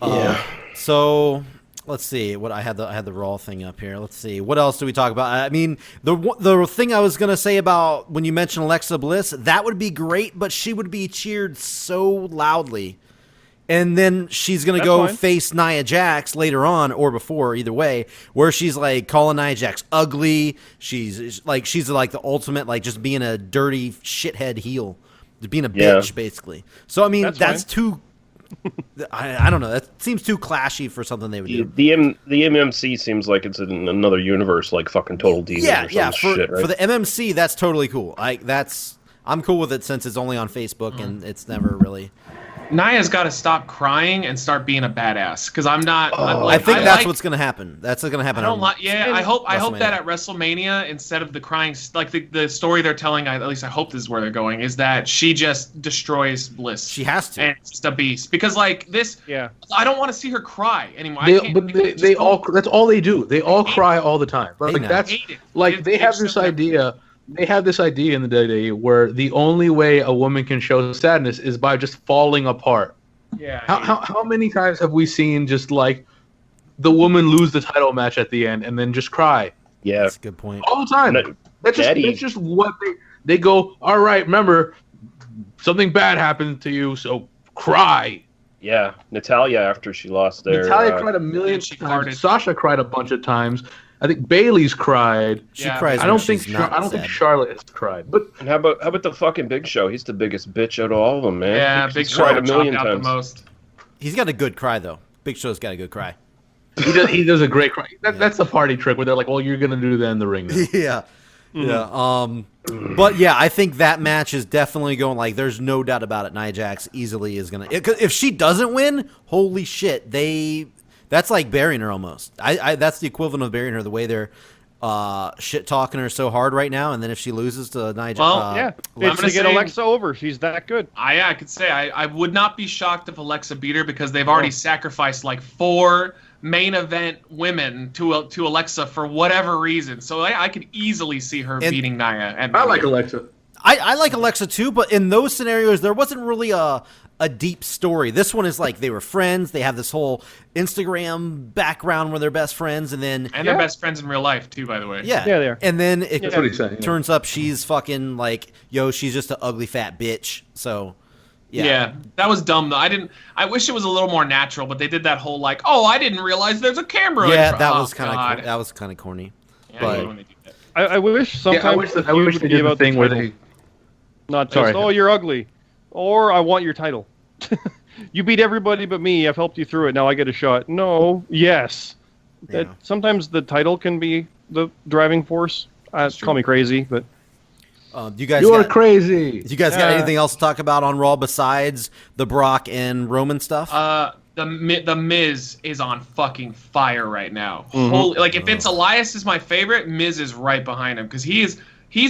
Yeah. So let's see what I had the Raw thing up here. Let's see what else do we talk about. I mean, the thing I was gonna say about when you mentioned Alexa Bliss, that would be great, but she would be cheered so loudly, and then she's gonna go fine. face Nia Jax later on or before, either way, where she's like calling Nia Jax ugly. She's like the ultimate like just being a dirty shithead heel, just being a bitch basically. So I mean that's too. I don't know. That seems too clashy for something they would do. the MMC seems like it's in another universe, like fucking Total Divas or some shit, right? For the MMC, that's totally cool. I'm cool with it since it's only on Facebook and it's never really Nia's got to stop crying and start being a badass. Because I'm not. I think that's what's going to happen. That's going to happen. I don't like. Yeah, I hope WrestleMania. that at WrestleMania, instead of the crying, like the story they're telling, at least I hope this is where they're going, is that she just destroys Bliss. She has to, and it's just a beast. Because like this, Yeah. I don't want to see her cry anymore. They all that's all they do. They all cry all the time. Like know. that's Hate it. like they have this idea. They have this idea in the day where the only way a woman can show sadness is by just falling apart. Yeah. How many times have we seen just like the woman lose the title match at the end and then just cry Yeah. That's a good point. all the time? No, That's just what they go. All right, remember something bad happened to you, so cry. Yeah. Natalia, after she lost there. Natalia cried a million she times. farted. Sasha cried a bunch of times. I think Bailey's cried. She Yeah. cries. I don't when think she's not I don't think sad. Charlotte has cried. But And how about the fucking Big Show? He's the biggest bitch out of all of them, man. Yeah, He's Big Show cried a million chopped out times. the most. He's got a good cry though. Big Show's got a good cry. he does a great cry. That's the party trick where they're like, "Well, you're gonna do that in the ring now." Yeah. Yeah. But yeah, I think that match is definitely going. Like, there's no doubt about it. Nia Jax easily is gonna. If she doesn't win, holy shit, that's like burying her almost. That's the equivalent of burying her. The way they're shit talking her so hard right now, and then if she loses to Nia Jax, Well, Yeah, I'm it's to gonna get say- Alexa over. She's that good. I could say I would not be shocked if Alexa beat her because they've already sacrificed like 4 main event women to Alexa for whatever reason. So I could easily see her beating Nia. And I like Alexa. I like Alexa too, but in those scenarios, there wasn't really a deep story. This one is like they were friends. They have this whole Instagram background where they're best friends, and then And they're best friends in real life too, by the way. yeah, Yeah, they are. And then it That's what he's saying. Yeah. turns up she's fucking like, yo, she's just an ugly fat bitch. So Yeah, that was dumb though. I wish it was a little more natural, but they did that whole like, oh, I didn't realize there's a camera. in yeah, front." that Oh, was kind God. of that was kind of corny. Yeah, I but- hate when they do that. I wish sometimes Yeah, I wish the they would did be the about thing where title, they. not just Sorry. oh you're ugly, or I want your title. You beat everybody but me. I've helped you through it. Now I get a shot. No, yes. That Yeah. sometimes the title can be the driving force. Call me crazy, but Do you guys You're got, crazy. do you guys got Yeah. anything else to talk about on Raw besides the Brock and Roman stuff? The Miz is on fucking fire right now. Mm-hmm. Holy, like if it's Elias is my favorite, Miz is right behind him because he's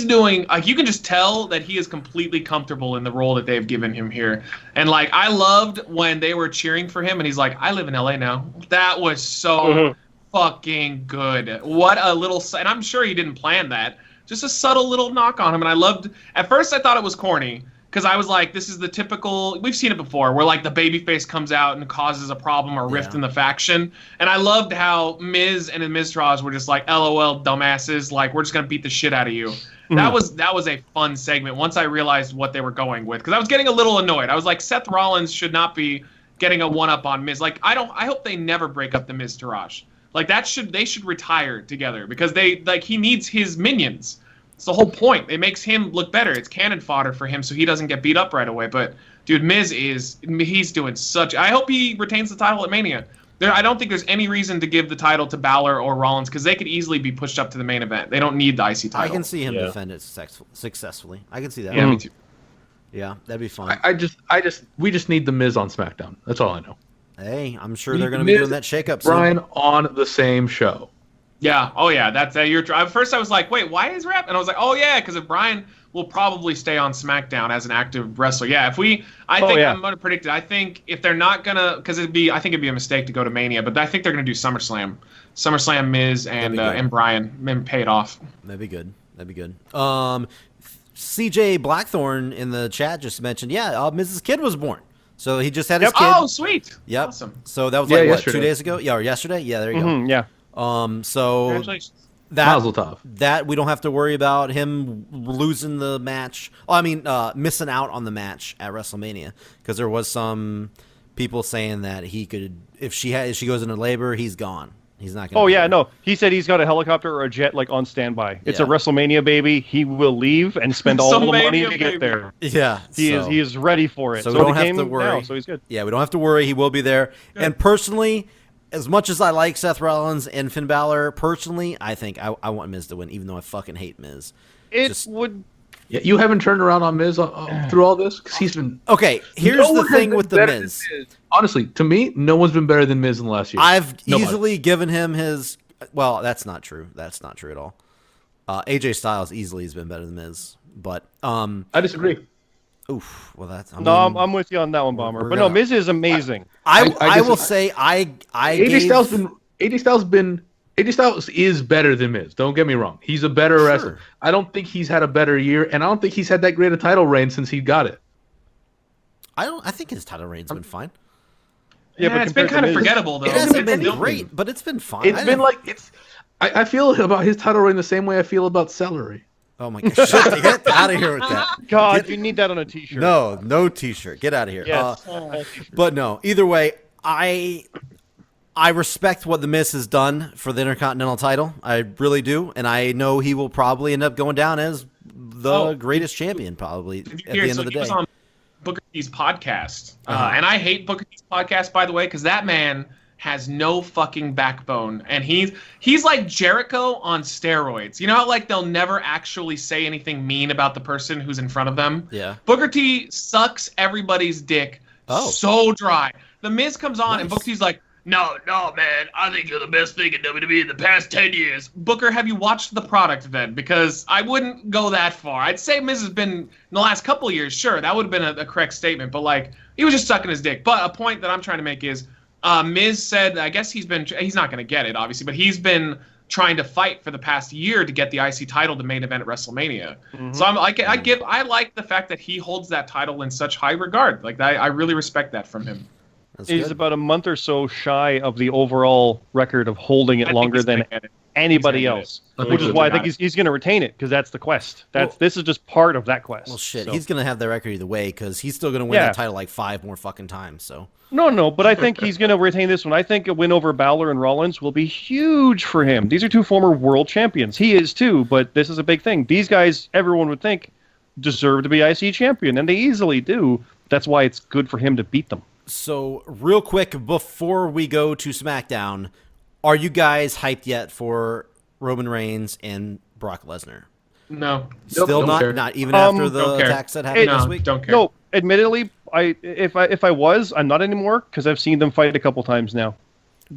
doing like you can just tell that he is completely comfortable in the role that they've given him here. And like I loved when they were cheering for him and he's like, I live in LA now. That was so fucking good. What a little and I'm sure he didn't plan that. Just a subtle little knock on him and I loved at first I thought it was corny. Because I was like, this is the typical, we've seen it before, where like the babyface comes out and causes a problem or rift Yeah. in the faction. And I loved how Miz and Miztourage were just like, LOL, dumbasses, like we're just gonna beat the shit out of you. That was a fun segment once I realized what they were going with. Because I was getting a little annoyed. I was like, Seth Rollins should not be getting a one-up on Miz. Like I hope they never break up the Miztourage. Like they should retire together because he needs his minions. It's the whole point. It makes him look better. It's cannon fodder for him so he doesn't get beat up right away. But, dude, he's doing such... I hope he retains the title at Mania. I don't think there's any reason to give the title to Balor or Rollins because they could easily be pushed up to the main event. They don't need the IC title. I can see him Yeah. defend it successfully. I can see that. Yeah, me too. Yeah, that'd be fun. We just need the Miz on SmackDown. That's all I know. Hey, I'm sure they're going to be Miz, doing that shakeup soon. Brian on the same show. Yeah. Oh, yeah. That's at first I was like, wait, why is Rap? And I was like, oh, yeah, because if Brian will probably stay on SmackDown as an active wrestler. Yeah, I'm going to predict it. I think if they're not going to, because I think it'd be a mistake to go to Mania, but I think they're going to do SummerSlam. SummerSlam, Miz, and Brian, and pay it off. That'd be good. CJ Blackthorn in the chat just mentioned, Mrs. Kid was born. So he just had his kid. Oh, sweet. Yep. Awesome. So that was yesterday. 2 days ago? Yeah, or yesterday? Yeah, there you go. yeah. So Congratulations. Mazel tov. that we don't have to worry about him losing the match. Missing out on the match at WrestleMania because there was some people saying that he could, if she goes into labor, he's gone. He's not going. Oh yeah, no. He said he's got a helicopter or a jet like on standby. It's a Yeah. WrestleMania baby. He will leave and spend all the money WrestleMania to baby. get there. Yeah, He is ready for it. So we the don't have game to worry. now, so he's good. Yeah, we don't have to worry. He will be there. And personally, as much as I like Seth Rollins and Finn Balor, personally, I think I want Miz to win, even though I fucking hate Miz. It Just- would Yeah, you haven't turned around on Miz through all this because he's been. Okay, here's No the one has thing been with the better than Miz. Honestly, to me, no one's been better than Miz in the last year. I've Nobody. easily given him his. Well, that's not true. That's not true at all. AJ Styles easily has been better than Miz, but I disagree. oof. Well, that's. I'm with you on that one, Bomber. we're But no, gonna- Miz is amazing. I will disagree. say I AJ Styles is better than Miz. Don't get me wrong. He's a better wrestler. I don't think he's had a better year, and I don't think he's had that great a title reign since he got it. I think his title reign's been fine. Yeah, but it's been compared kind to of Miz- forgettable though. It hasn't It's been still- great, but it's been fine. It's been like it's. I feel about his title reign the same way I feel about celery. Oh my god! Shit, get out of here with that. God, you need that on a T-shirt. No T-shirt. Get out of here. Yes. But no, either way, I respect what the Miz has done for the Intercontinental title. I really do, and I know he will probably end up going down as the greatest champion, probably at the end of the he was day. on Booker T's podcast, and I hate Booker T's podcast, by the way, because that man has no fucking backbone, and he's like Jericho on steroids. You know how like they'll never actually say anything mean about the person who's in front of them? Yeah. Booker T sucks everybody's dick so dry. The Miz comes on and Booker T's like, no, man, I think you're the best thing in WWE in the past 10 years. Booker, have you watched the product then? Because I wouldn't go that far. I'd say Miz has been, in the last couple of years, sure, that would have been a correct statement, but like, he was just sucking his dick. But a point that I'm trying to make is, Miz said, I guess he's not going to get it, obviously, but he's been trying to fight for the past year to get the IC title to main event at WrestleMania. Mm-hmm. So I like the fact that he holds that title in such high regard. Like I really respect that from him. That's He's good. about a month or so shy of the overall record of holding it I think longer he's than gonna get it. anybody He's gonna get else. it. Which is He's why I got think he's going to retain it, because that's the quest. This is just part of that quest. Well, shit, So- he's gonna have the record either way because he's still gonna win Yeah. that title like 5 more fucking times. So No, but I think he's going to retain this one. I think a win over Balor and Rollins will be huge for him. These are two former world champions. He is too, but this is a big thing. These guys, everyone would think, deserve to be IC champion, and they easily do. That's why it's good for him to beat them. So, real quick, before we go to SmackDown, are you guys hyped yet for Roman Reigns and Brock Lesnar? No. Still don't not, care. not even after the Don't care. attacks that happened No, this week. don't care. No, admittedly, if I was, I'm not anymore, because I've seen them fight a couple times now.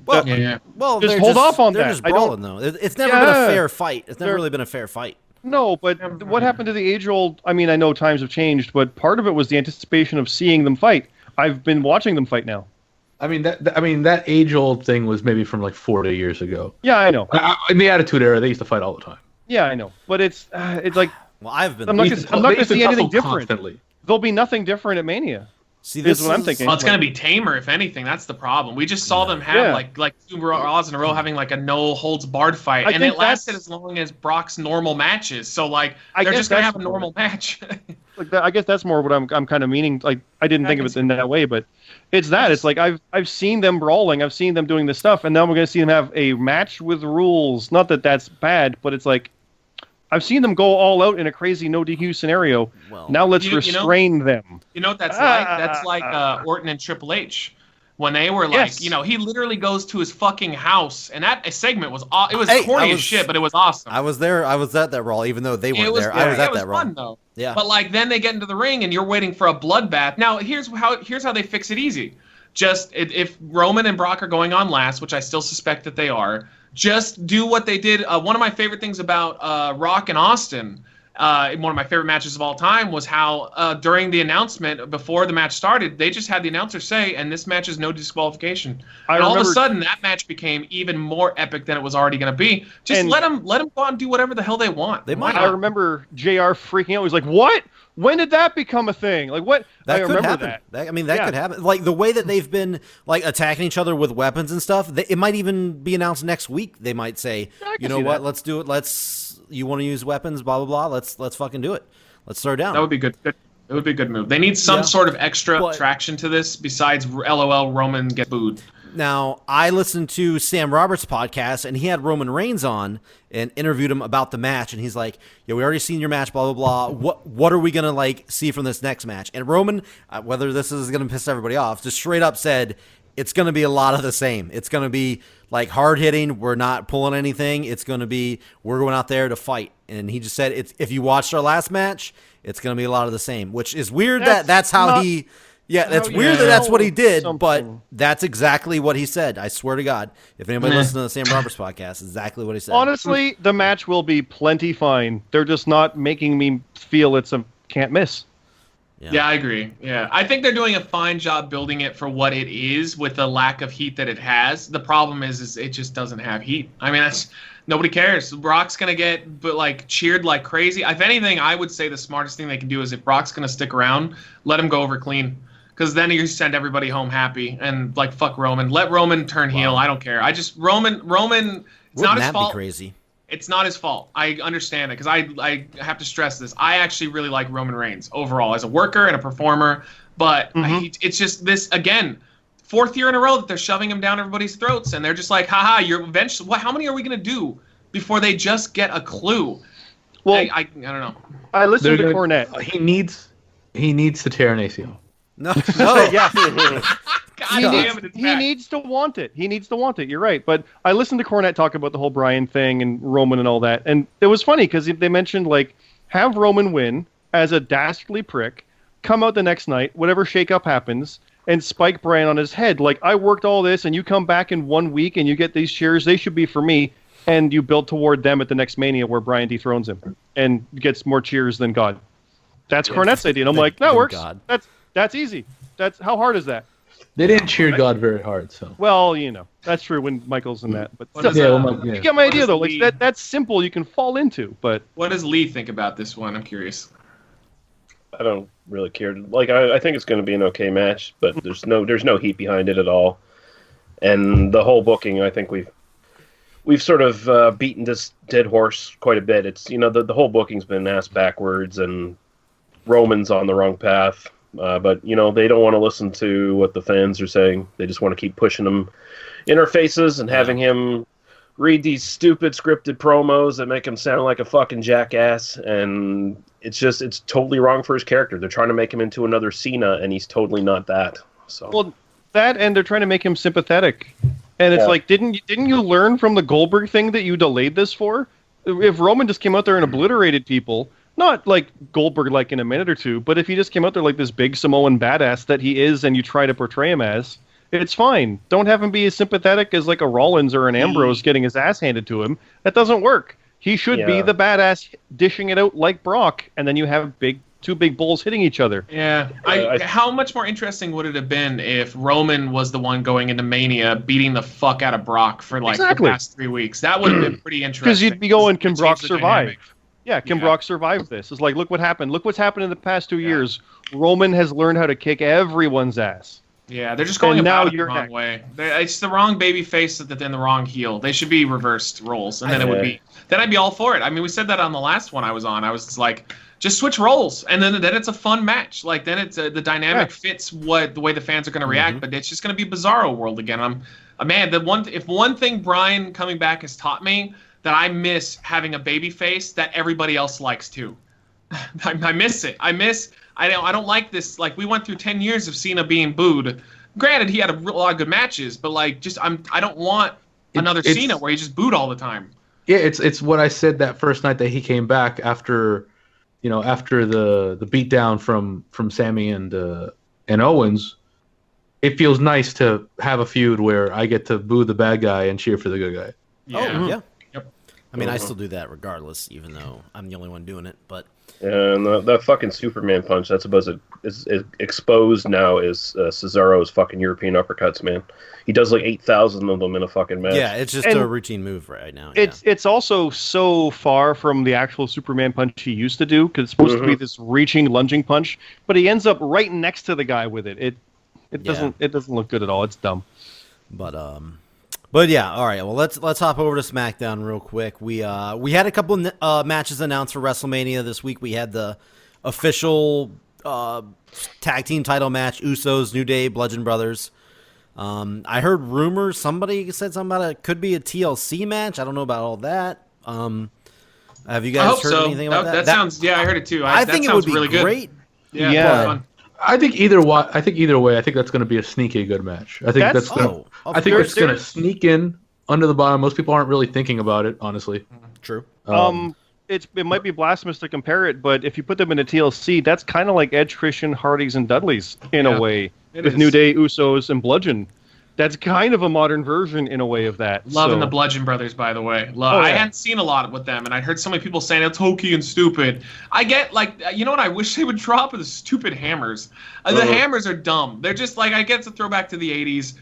Well, Yeah. well, Just they're hold off on they're that. just I don't- brawling though. It's never been a Yeah. fair fight. It's never They're- really been a fair fight. No, but what happened to the age-old? I mean, I know times have changed, but part of it was the anticipation of seeing them fight. I've been watching them fight now. I mean that age-old thing was maybe from like 40 years ago. Yeah, I know. In the Attitude Era, they used to fight all the time. Yeah, I know. But it's like Well, I've been. I'm not They gonna- used to- I'm not they gonna used to see anything tussle different. constantly. there'll be nothing different at Mania. See, Is what I'm thinking. Well, it's gonna be tamer, if anything. That's the problem. We just saw them have Yeah. like 2 Raws in a row having like a no holds barred fight, I and think it lasted that's- as long as Brock's normal matches. So like I they're guess just gonna that's have a normal match. Like I guess that's more what I'm kind of meaning. Like I didn't think of it in that way, but it's that. It's like I've seen them brawling, I've seen them doing this stuff, and now we're gonna see them have a match with rules. Not that that's bad, but it's like I've seen them go all out in a crazy no DQ scenario. Well, Now let's you know- restrain them. You know what that's like? That's like Orton and Triple H. When they were like, Yes. he literally goes to his fucking house, and that segment was it was Hey, corny I as was- shit, but it was awesome. I was there. I was at that Raw, even though they weren't It was there. I was at it was that Raw. fun though. Yeah. But like then they get into the ring and you're waiting for a bloodbath. Now here's how they fix it easy. Just if Roman and Brock are going on last, which I still suspect that they are, just do what they did. One of my favorite things about Rock and Austin, one of my favorite matches of all time, was how during the announcement before the match started, they just had the announcer say, "And this match is no disqualification." I And all of a remember- sudden, that match became even more epic than it was already going to be. Just And- let them go out and do whatever the hell they want. They Why might. I remember JR freaking out. He was like, "What? When did that become a thing? Like what?" That I could remember happen. that. I mean, that Yeah. could happen. Like the way that they've been like attacking each other with weapons and stuff. It might even be announced next week. They might say, I can you know see what? that. Let's do it. You want to use weapons? Blah blah blah. Let's fucking do it. Let's throw down. That would be good. It would be a good move. They need some Yeah. sort of extra But- traction to this besides LOL Roman get booed. Now, I listened to Sam Roberts' podcast, and he had Roman Reigns on and interviewed him about the match. And he's like, "Yeah, we already seen your match, blah blah blah. What are we gonna like see from this next match?" And Roman, whether this is gonna piss everybody off, just straight up said, it's going to be a lot of the same. It's going to be like hard hitting. We're not pulling anything. It's going to be we're going out there to fight. And he just said, if you watched our last match, it's going to be a lot of the same, which is weird. That's how he. Yeah, that's weird that that's what he did, but that's exactly what he said. I swear to God, if anybody listens to the Sam Roberts podcast, exactly what he said. Honestly, the match will be plenty fine. They're just not making me feel it's a can't miss. Yeah, I agree. Yeah, I think they're doing a fine job building it for what it is with the lack of heat that it has. The problem is it just doesn't have heat. I mean, nobody cares. Brock's gonna get cheered like crazy. If anything, I would say the smartest thing they can do is if Brock's gonna stick around, let him go over clean. Because then you send everybody home happy and fuck Roman. Let Roman turn heel. I don't care. Roman. It's not his fault. Crazy? It's not his fault. I understand it because I have to stress this. I actually really like Roman Reigns overall as a worker and a performer. But it's just this again, 4th year in a row that they're shoving him down everybody's throats and they're just like, haha, you're eventually. How many are we gonna do before they just get a clue? Well, I don't know. I listened to Cornette. He needs to tear an ACL. No. Yeah. God damn it, he needs to want it. He needs to want it. You're right. But I listened to Cornette talk about the whole Bryan thing and Roman and all that. And it was funny because they mentioned, have Roman win as a dastardly prick, come out the next night, whatever shakeup happens, and spike Bryan on his head. I worked all this, and you come back in 1 week, and you get these cheers. They should be for me. And you build toward them at the next Mania where Bryan dethrones him and gets more cheers than God. That's Cornette's idea. And I'm like, that works. God. That's easy. How hard is that? They didn't cheer God very hard, so. Well, that's true when Michael's in that. But you get my idea, though. That's simple. You can fall into. But what does Lee think about this one? I'm curious. I don't really care. I think it's going to be an okay match, but there's no heat behind it at all. And the whole booking, I think we've sort of beaten this dead horse quite a bit. It's the whole booking's been ass backwards, and Roman's on the wrong path. But they don't want to listen to what the fans are saying. They just want to keep pushing him in our faces and having him read these stupid scripted promos that make him sound like a fucking jackass. And it's totally wrong for his character. They're trying to make him into another Cena, and he's totally not that. So well, that and they're trying to make him sympathetic. And it's didn't you learn from the Goldberg thing that you delayed this for? If Roman just came out there and obliterated people. Not like Goldberg in a minute or two, but if he just came out there like this big Samoan badass that he is and you try to portray him as, it's fine. Don't have him be as sympathetic as a Rollins or an Ambrose getting his ass handed to him. That doesn't work. He should be the badass dishing it out like Brock, and then you have two big bulls hitting each other. Yeah. How much more interesting would it have been if Roman was the one going into Mania beating the fuck out of Brock for the past 3 weeks? That would have been pretty interesting. Because you'd be going, can Brock survive? Yeah, can Brock survive this? It's look what happened. Look what's happened in the past 2 years. Roman has learned how to kick everyone's ass. Yeah, they're just going about it the wrong way. It's the wrong baby face and the wrong heel. They should be reversed roles, and then then I'd be all for it. I mean, we said that on the last one I was on. I was just switch roles, and then it's a fun match. Then it's the dynamic fits the way the fans are going to react, but it's just going to be Bizarro World again. If one thing Bryan coming back has taught me, that I miss having a baby face that everybody else likes too. I miss it. I don't like this. We went through 10 years of Cena being booed. Granted, he had a lot of good matches, but I don't want another Cena where he just booed all the time. Yeah, it's what I said that first night that he came back after the beatdown from Sammy and Owens. It feels nice to have a feud where I get to boo the bad guy and cheer for the good guy. Yeah. Oh, yeah. I mean, I still do that regardless, even though I'm the only one doing it. But and that fucking Superman punch, that's supposed to is exposed now is Cesaro's fucking European uppercuts, man. He does 8,000 of them in a fucking match. Yeah, it's just a routine move right now. It's also so far from the actual Superman punch he used to do, because it's supposed to be this reaching, lunging punch, but he ends up right next to the guy with it. It doesn't look good at all. It's dumb. But yeah, all right. Well, let's hop over to SmackDown real quick. We had a couple matches announced for WrestleMania this week. We had the official tag team title match: Usos, New Day, Bludgeon Brothers. I heard rumors. Somebody said something about it could be a TLC match. I don't know about all that. Have you guys heard anything about that? That sounds. Yeah, I heard it too. I think it would be really great. Good. Yeah. I think either way. I think that's going to be a sneaky good match. I think That's- I think it's going to sneak in under the bottom. Most people aren't really thinking about it, honestly. True. It might be blasphemous to compare it, but if you put them in a TLC, that's kind of like Edge, Christian, Hardys, and Dudleys in a way, with is. New Day, Usos, and Bludgeon. That's kind of a modern version in a way of that. Loving So- the Bludgeon Brothers, by the way. Oh, I yeah. hadn't seen a lot with them, and I heard so many people saying it's hokey and stupid. I get, like, you know what I wish they would drop are the stupid hammers. The hammers are dumb. They're just, like, I get it's a throwback to the 80s.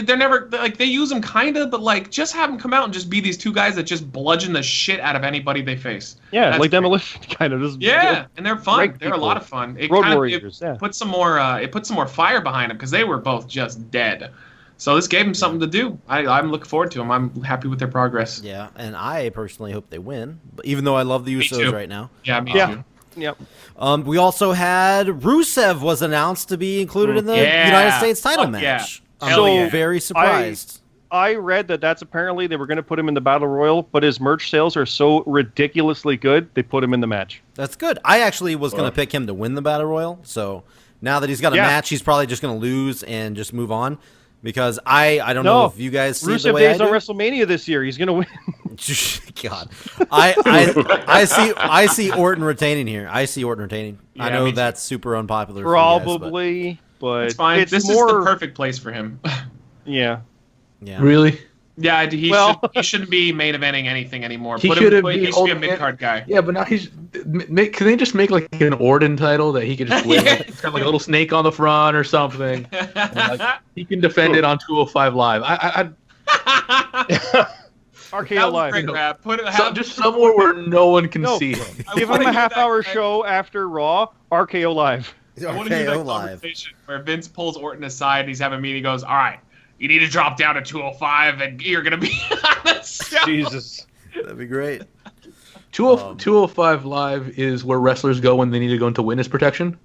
They're never, like, they use them kind of, but, like, just have them come out and just be these two guys that just bludgeon the shit out of anybody they face. Yeah, That's like great. Demolition, kind of. Just, Yeah, and they're fun. Great They're a people. lot of fun. It Road kind of Warriors, yeah. put some more. It put some more fire behind them because they were both just dead. So this gave them something to do. I'm looking forward to them. I'm happy with their progress. Yeah, and I personally hope they win. But even though I love the Me Usos too. right now. Yeah, me Yeah. too. Yep. We also had Rusev was announced to be included in the Yeah. United States title Fuck yeah. match. Hell I'm yeah. very surprised. I read that's apparently they were going to put him in the Battle Royal, but his merch sales are so ridiculously good, they put him in the match. That's good. I actually was going to pick him to win the Battle Royal. So now that he's got a Yeah. match, he's probably just going to lose and just move on. Because I don't know if you guys see the Rusev way I Day's on do. WrestleMania this year. He's going to win. God, I see Orton retaining here. I see Orton retaining. I Yeah, know me too. that's super unpopular. For you guys, Probably, but It's fine. It's This more, is the perfect place for him. Yeah. but, yeah. Really? Yeah, Well- he shouldn't be main eventing anything anymore. He He shouldn't should be be a holding mid card guy. Yeah, but now he's. Can they just make like an Orton title that he could just win? Yeah. Like, it's got like a little snake on the front or something. And, like, he can defend it on 205 Live. RKO That was Live. great, Brad. Put it, Just somewhere where no one can No. see him. Give him a half-hour show after Raw. RKO Live. I want to do that RKO Live. conversation where Vince pulls Orton aside and he's having a meeting. He goes, "All right, you need to drop down to 205, and you're gonna be on the show." Jesus. That'd be great. 205 Live is where wrestlers go when they need to go into witness protection.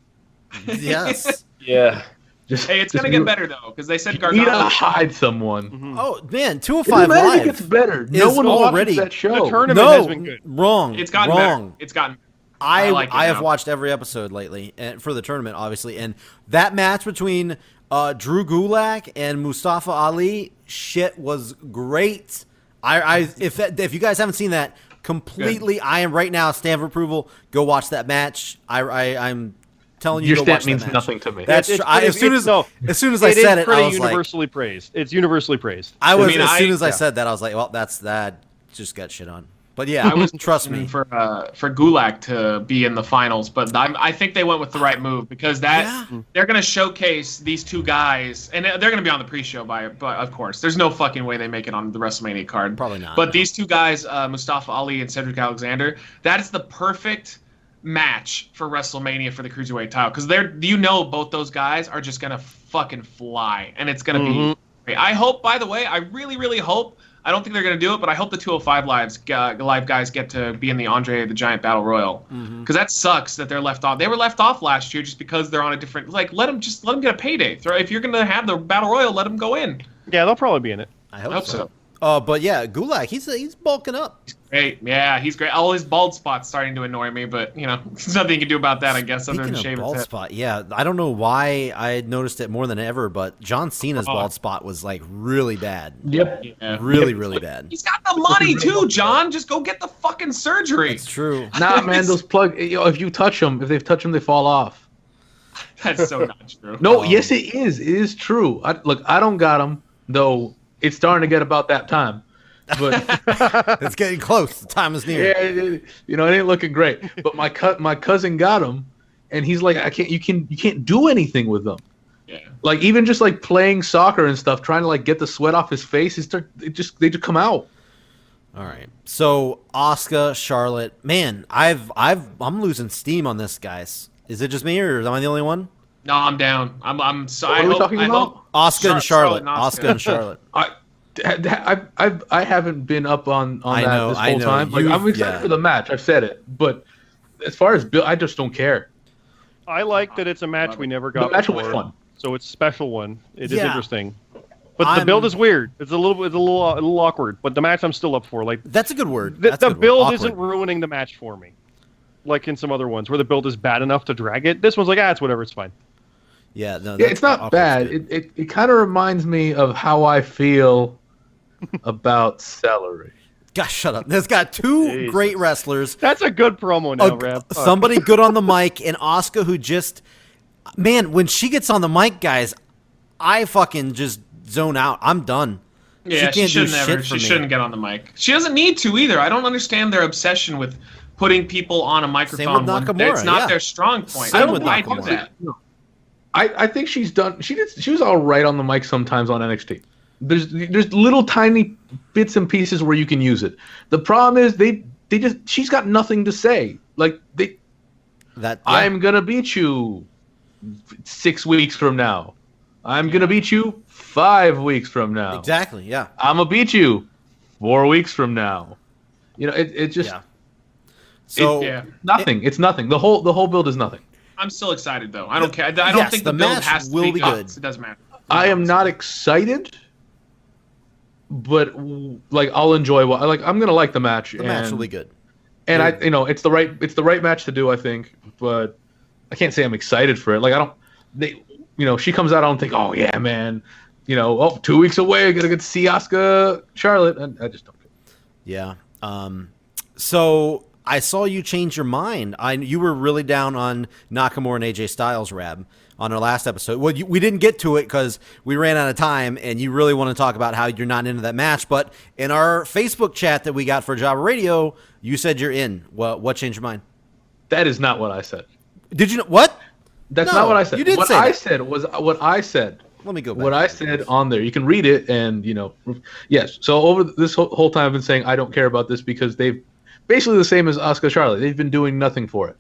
Yes. Yeah. Just, Hey, it's just gonna you get better though, because they said need to Gargano. hide someone. Oh man, It 205 doesn't matter if Live. it gets better. No is one already- watches that show. The tournament No, has been good. wrong. It's gotten wrong. better. It's gotten. I like it have now. watched every episode lately and for the tournament, obviously, and that match between Drew Gulak and Mustafa Ali, shit was great. If you guys haven't seen that, completely, I am right now stamp of approval. Go watch that match. I'm telling you, Your go stamp watch means that match. nothing to me. That's It's true. As soon as I It said is it, pretty I was like, universally praised. It's universally praised. as mean, soon as I yeah. said that, I was like, well, that just got shit on. But yeah, I was trust me. for Gulak to be in the finals, but I think they went with the right move because they're going to showcase these two guys, and they're going to be on the pre-show but of course, there's no fucking way they make it on the WrestleMania card. Probably not, But no. these two guys, Mustafa Ali and Cedric Alexander, that is the perfect match for WrestleMania for the Cruiserweight title because both those guys are just going to fucking fly, and it's going to be great. I hope, by the way, I really, really hope. I don't think they're going to do it, but I hope the 205 Live guys get to be in the Andre the Giant Battle Royal. Because that sucks that they're left off. They were left off last year just because they're on a different... Like, let them get a payday. If you're going to have the Battle Royal, let them go in. Yeah, they'll probably be in it. I I hope hope so. so. But yeah, Gulak, he's bulking up. Great. Yeah, he's great. All his bald spots starting to annoy me, but, there's nothing you can do about that, I guess, other than Speaking shave of his bald head. spot, yeah, I don't know why I had noticed it more than ever, but John Cena's bald spot was like really bad. Yep. Yeah. Really, really bad. He's got the money, too, John. Just go get the fucking surgery. It's true. Nah, man, those plug. If you touch them, if they touch them, they fall off. That's so not true. No, yes, it is. It is true. Look, I don't got them, though. It's starting to get about that time. But It's getting close. The time is near. yeah, it ain't looking great. But my cousin got them, and he's like, you can't do anything with them. Yeah. Like even just like playing soccer and stuff, trying to like get the sweat off his face, they just come out. All right. So Asuka, Charlotte, man, I'm losing steam on this, guys. Is it just me or am I the only one? No, I'm down. I'm so. What are we talking about? Asuka and Charlotte. Asuka. Asuka and Charlotte. I haven't been up on I that know, this I whole know. time. Like, I'm excited Yeah. for the match. I've said it, but as far as Bill, I just don't care. I like that it's a match we never The got match will be before. fun. So it's a special one. It is Yeah. interesting. But the I'm- build is weird. It's a little awkward. But the match I'm still up for. Like That's a good word. the That's a good word. build Awkward. isn't ruining the match for me. Like in some other ones where the build is bad enough to drag it. This one's like, it's whatever, it's fine. Yeah, no, Yeah, it's not awkward's bad. good. It kind of reminds me of how I feel about celery. Gosh, shut up. It's got two Jesus. great wrestlers. That's a good promo now, Rab. Fuck. Somebody good on the mic, and Asuka who just, man, when she gets on the mic, guys, I fucking just zone out. I'm done. Yeah, she can't do shouldn't shit ever. for She me. shouldn't get on the mic. She doesn't need to either. I don't understand their obsession with putting people on a microphone when Nakamura, it's not yeah. their strong point. Same I don't with like Nakamura. that. I think she's done. She was all right on the mic sometimes on NXT. There's little tiny bits and pieces where you can use it. The problem is she's got nothing to say. Like I'm gonna beat you 6 weeks from now. I'm gonna beat you 5 weeks from now. Exactly. Yeah. I'm gonna beat you 4 weeks from now. You know, it just Yeah. So Yeah. nothing. It's nothing. The whole build is nothing. I'm still excited though. I don't care. I don't Yes, think the the build match has to will be be good. good. It doesn't matter. I am not excited, but like I'll enjoy. I'm gonna like the match. the match will be good. And it's the right match to do. I think, but I can't say I'm excited for it. Like she comes out. I don't think, oh yeah, man. 2 weeks away, I gotta get to see Asuka Charlotte, and I just don't care. Yeah. So I saw you change your mind. You were really down on Nakamura and AJ Styles, Rab, on our last episode. Well, we didn't get to it because we ran out of time, and you really want to talk about how you're not into that match. But in our Facebook chat that we got for Java Radio, you said you're in. What changed your mind? That is not what I said. Did you know what? That's No, not what I said. you did what say I that. said was what I said. Let me go back. What I said on there. You can read it, and yes. So over this whole time, I've been saying I don't care about this because they've basically the same as Asuka Charlotte. They've been doing nothing for it.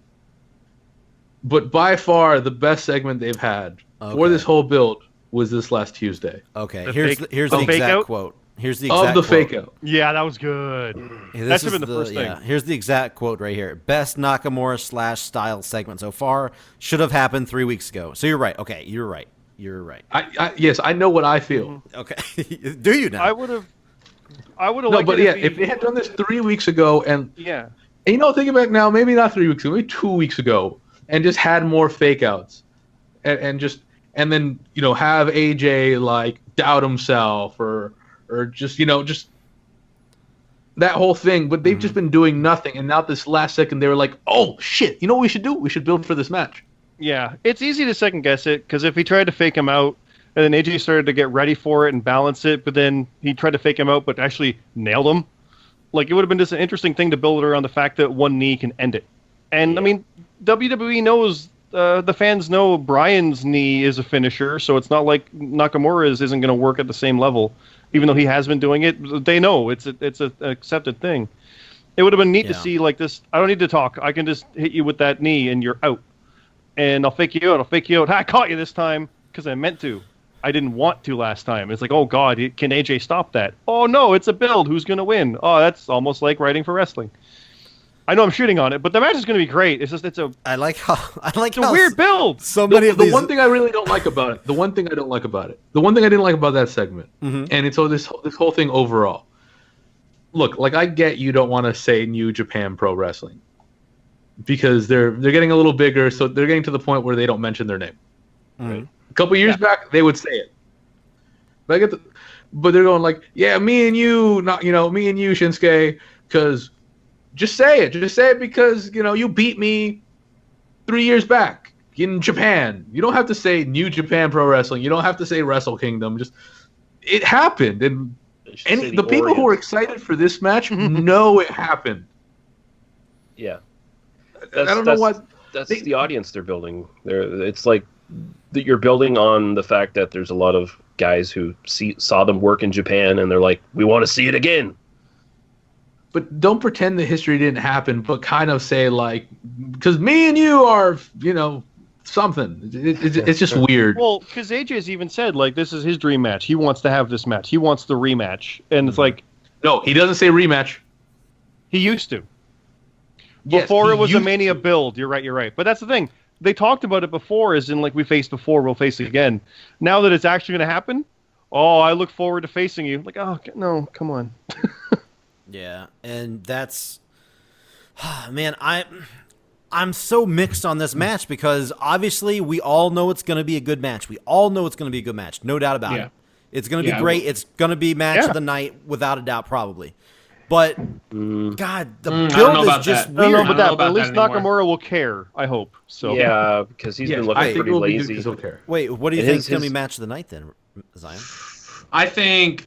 But by far, the best segment they've had for this whole build was this last Tuesday. Okay, The here's fake- the the fake exact out? quote. Here's the exact Of the quote. fake out. Yeah, that was good. Yeah, That should have been the first thing. Yeah, here's the exact quote right here. Best Nakamura / Styles segment so far. Should have happened 3 weeks ago. So you're right. Okay, you're right. You're right. Yes, I know what I feel. Okay. Do you now? I would have No, liked but it yeah, to if be- they had done this 3 weeks ago, and yeah. thinking back now, maybe not 3 weeks ago, maybe 2 weeks ago, and just had more fake outs, and then have AJ like doubt himself or just that whole thing. But they've just been doing nothing, and now this last second they were like, oh shit, you know what we should do? We should build for this match. Yeah, it's easy to second guess it because if he tried to fake him out and then AJ started to get ready for it and balance it, but then he tried to fake him out but actually nailed him, like it would have been just an interesting thing to build around the fact that one knee can end it. And I mean, WWE knows, the fans know Bryan's knee is a finisher, so it's not like Nakamura's isn't going to work at the same level, even though he has been doing it. They know it's an accepted thing. It would have been neat to see like this. I don't need to talk. I can just hit you with that knee and you're out. And I'll fake you out. I caught you this time because I meant to. I didn't want to last time. It's like, oh God, can AJ stop that? Oh no, it's a build. Who's going to win? Oh, that's almost like writing for wrestling. I know I'm shooting on it, but the match is going to be great. It's just I like how it's a weird build. So many of The these. one thing I really don't like about it, the one thing I didn't like about that segment, and it's this whole thing overall. Look, like I get you don't want to say New Japan Pro Wrestling because they're getting a little bigger, so they're getting to the point where they don't mention their name. Right? A couple years back, they would say it, but they're going like, yeah, me and you, me and you, Shinsuke, because. Just say it because, you beat me 3 years back in Japan. You don't have to say New Japan Pro Wrestling. You don't have to say Wrestle Kingdom. Just it happened. And the people who are excited for this match know it happened. Yeah. I don't know what. That's the audience they're building. It's like that you're building on the fact that there's a lot of guys who saw them work in Japan and they're like, we want to see it again. But don't pretend the history didn't happen, but kind of say like, because me and you are, something. It's just weird. Well, because AJ's even said, like, this is his dream match. He wants to have this match. He wants the rematch. And it's like... No, he doesn't say rematch. He used to. Yes, Before he it was a used Mania to. build. You're right. But that's the thing. They talked about it before, as in, like, we faced before, we'll face it again. Now that it's actually going to happen, I look forward to facing you. Like, oh, no, come on. Yeah, and that's, man, I'm so mixed on this match because obviously we all know it's going to be a good match. We all know it's going to be a good match, no doubt about it. It's going to be great. It's going to be match of the night without a doubt, probably. But God, the build is just weird. I don't know about that, about but at least that anymore. Nakamura will care. I hope so. Yeah, because he's been looking pretty lazy. Wait, what do you think is going to be match of the night then, Zion? I think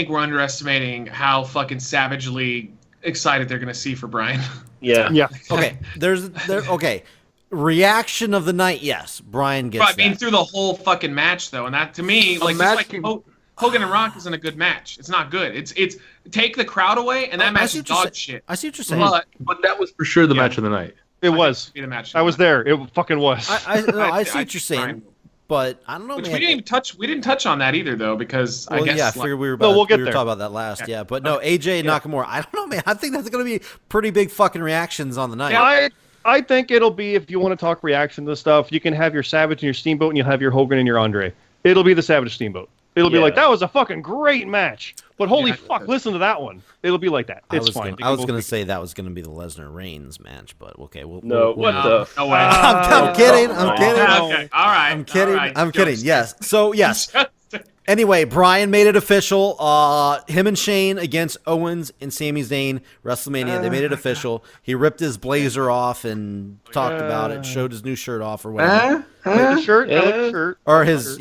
we're underestimating how fucking savagely excited they're gonna see for Brian. Yeah. Okay, okay. Reaction of the night, yes. Brian gets I mean, through the whole fucking match though, and that to me, like, just like Hogan and Rock isn't a good match. It's not good. It's take the crowd away, and that match is dog shit. I see what you're saying. But that was for sure the match of the night. It was. The match I was there. It fucking was. I see what you're saying. But I don't know, Which man. we didn't touch on that either, though, because I guess. Yeah, I figured we were about. we'll get we were there. talking about that last. Yeah, but no, AJ and Nakamura. I don't know, man. I think that's going to be pretty big fucking reactions on the night. I think it'll be, if you want to talk reaction to stuff, you can have your Savage and your Steamboat, and you'll have your Hogan and your Andre. It'll be the Savage Steamboat. It'll be like, that was a fucking great match. But holy fuck, listen to that one. It'll be like that. It's fine. I was going to say that was going to be the Lesnar-Reigns match, but okay. What the? No way. I'm kidding. I'm kidding. Okay, all right. I'm kidding. I'm kidding. Yes. So, yes. Just- Anyway, Brian made it official. Him and Shane against Owens and Sami Zayn, WrestleMania. They made it official. He ripped his blazer off and talked about it, showed his new shirt off or whatever. The shirt? I like the shirt. Or his,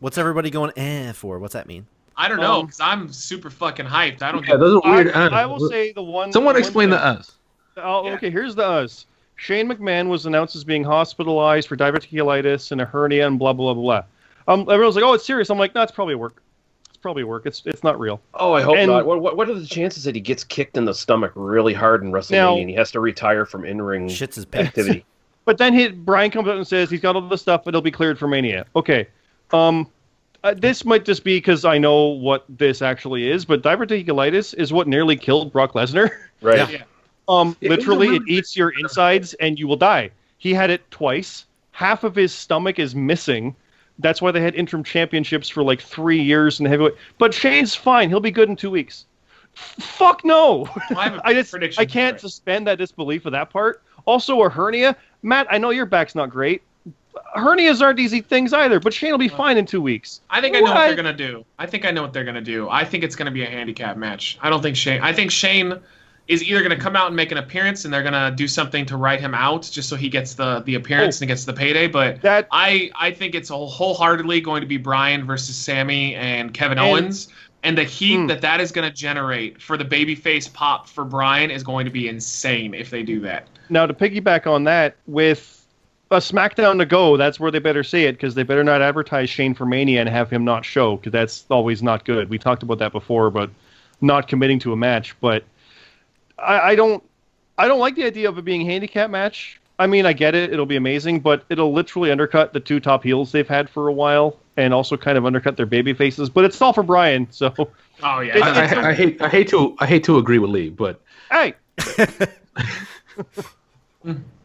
what's everybody going for? What's that mean? I don't know, because I'm super fucking hyped. I don't. Yeah, those are weird. I will say the one. Someone explain the us. Okay, here's the us. Shane McMahon was announced as being hospitalized for diverticulitis and a hernia and blah blah blah. Everyone's like, "Oh, it's serious." I'm like, "No, it's probably work. It's probably work. It's not real." Oh, I hope not. What are the chances that he gets kicked in the stomach really hard in WrestleMania and he has to retire from in-ring activity? But then Brian comes out and says he's got all the stuff, but it'll be cleared for Mania. Okay. This might just be because I know what this actually is, but diverticulitis is what nearly killed Brock Lesnar. Right. Yeah. Literally, it eats your insides and you will die. He had it twice. Half of his stomach is missing. That's why they had interim championships for like 3 years in the heavyweight. But Shane's fine. He'll be good in 2 weeks. Fuck no. I can't suspend that disbelief of that part. Also, a hernia. Matt, I know your back's not great. Hernias aren't easy things either, but Shane will be fine in 2 weeks. I think I know what they're going to do. I think it's going to be a handicap match. I think Shane is either going to come out and make an appearance and they're going to do something to write him out just so he gets the appearance and gets the payday. But I think it's wholeheartedly going to be Brian versus Sami and Kevin Owens. And the heat that is going to generate for the babyface pop for Brian is going to be insane if they do that. Now, to piggyback on that, with a SmackDown to go, that's where they better say it, because they better not advertise Shane for Mania and have him not show, because that's always not good. We talked about that before, but not committing to a match. But I don't like the idea of it being a handicap match. I mean, I get it. It'll be amazing, but it'll literally undercut the two top heels they've had for a while and also kind of undercut their baby faces. But it's all for Brian, so. Oh, yeah. I hate to agree with Lee, but. Hey!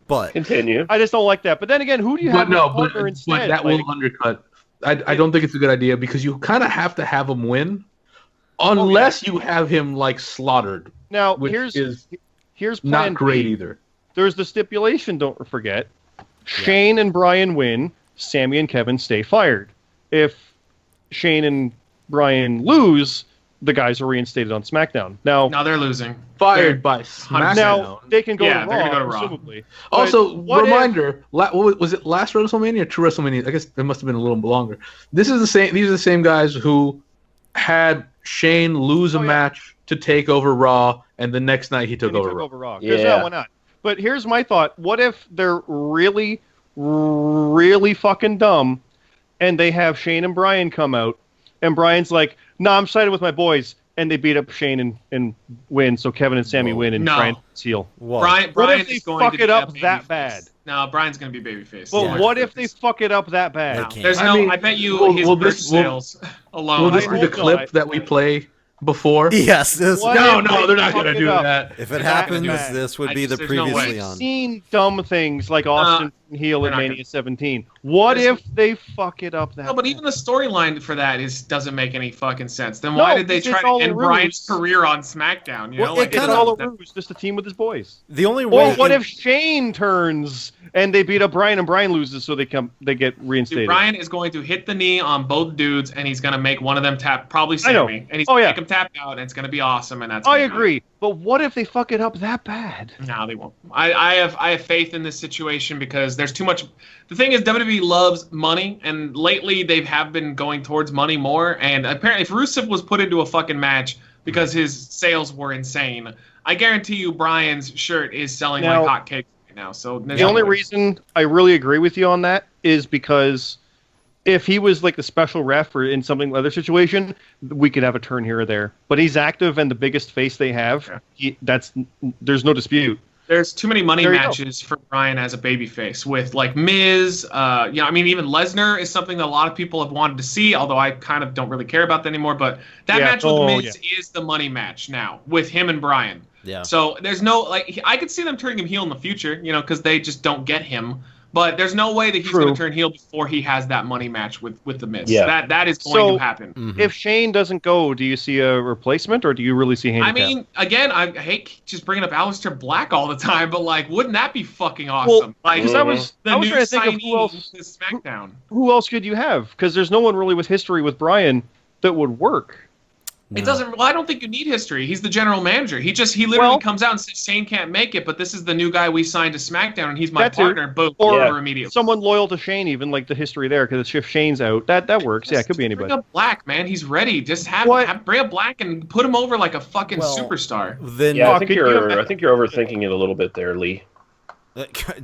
But continue. I just don't like that. But then again, who do you have partner instead? But that will undercut. I don't think it's a good idea because you kind of have to have him win unless you have him like slaughtered. Now, which is here's not great B. either. There's the stipulation, don't forget. Shane and Brian win, Sami and Kevin stay fired. If Shane and Brian lose, the guys are reinstated on SmackDown. Now they're losing. Fired by SmackDown. Now they can go to Raw, they're gonna go to Raw. presumably. Also, reminder: was it last WrestleMania or two WrestleMania? I guess it must have been a little longer. These are the same guys who had Shane lose a match to take over Raw, and the next night he took over Raw. Yeah, why not? But here's my thought: what if they're really, really fucking dumb, and they have Shane and Brian come out, and Brian's like, "No, I'm sided with my boys." And they beat up Shane and win, so Kevin and Sami win and Brian seal. Brian what if they is going fuck to it be up a that babyface. bad? No, Brian's going to be babyface. Well, what if they fuck it up that bad? They There's can't. no. I bet you his merch sales alone. Will this be the clip that we play before? Yes. No, they're not going to do that. If it happens, this would be the there's no previously way. on. I've seen dumb things like Austin heel They're at not Mania 17. What if they fuck it up that No, but bad? even the storyline for that doesn't make any fucking sense. Then No, why did they it's try all to a end ruse. Bryan's career on SmackDown? You Well, know, it It's kinda- all a ruse, just a team with his boys. The only Or way. what if Shane turns and they beat up Bryan and Bryan loses, so they get reinstated? Dude, Bryan is going to hit the knee on both dudes, and he's going to make one of them tap, probably I know. Sammy, and he's Oh, going to yeah. make him tap out, and it's going to be awesome, and that's. I gonna be agree, but what if they fuck it up that bad? it. No, they won't. I have faith in this situation because there's too much. The thing is, WWE loves money, and lately they have been going towards money more. And apparently, if Rusev was put into a fucking match because his sales were insane, I guarantee you, Bryan's shirt is selling Now- like hotcakes right now. So The only reason I really agree with you on that is because if he was like the special ref or in something other situation, we could have a turn here or there. But he's active and the biggest face they have. There's no dispute. There's too many money There you go. matches for Bryan as a babyface with like Miz. I mean, even Lesnar is something that a lot of people have wanted to see, although I kind of don't really care about that anymore. But that Yeah. match with Oh, Miz is the money match now with him and Bryan. Yeah. So there's no I could see them turning him heel in the future, because they just don't get him. But there's no way that he's True. going to turn heel before he has that money match with the Miz. Yeah. That is going So- to happen. Mhm. If Shane doesn't go, do you see a replacement or do you really see I handicap? mean, again, I hate just bringing up Aleister Black all the time, but wouldn't that be fucking awesome? because I was the trying new to think of who signee else. to SmackDown. Who else could you have? Because there's no one really with history with Bryan that would work. It doesn't. Well, I don't think you need history. He's the general manager. He literally Well- comes out and says Shane can't make it, but this is the new guy we signed to SmackDown, and he's my That too. partner. Boom, Or over immediately. Someone loyal to Shane, even like the history there, because if Shane's out, that works. Yeah, it could be Bring anybody. up Black, man. He's ready. Just bring up Black and put him over like a fucking Well, superstar. Then Yeah, Oh, I think could you you're. imagine- I think you're overthinking it a little bit there, Lee.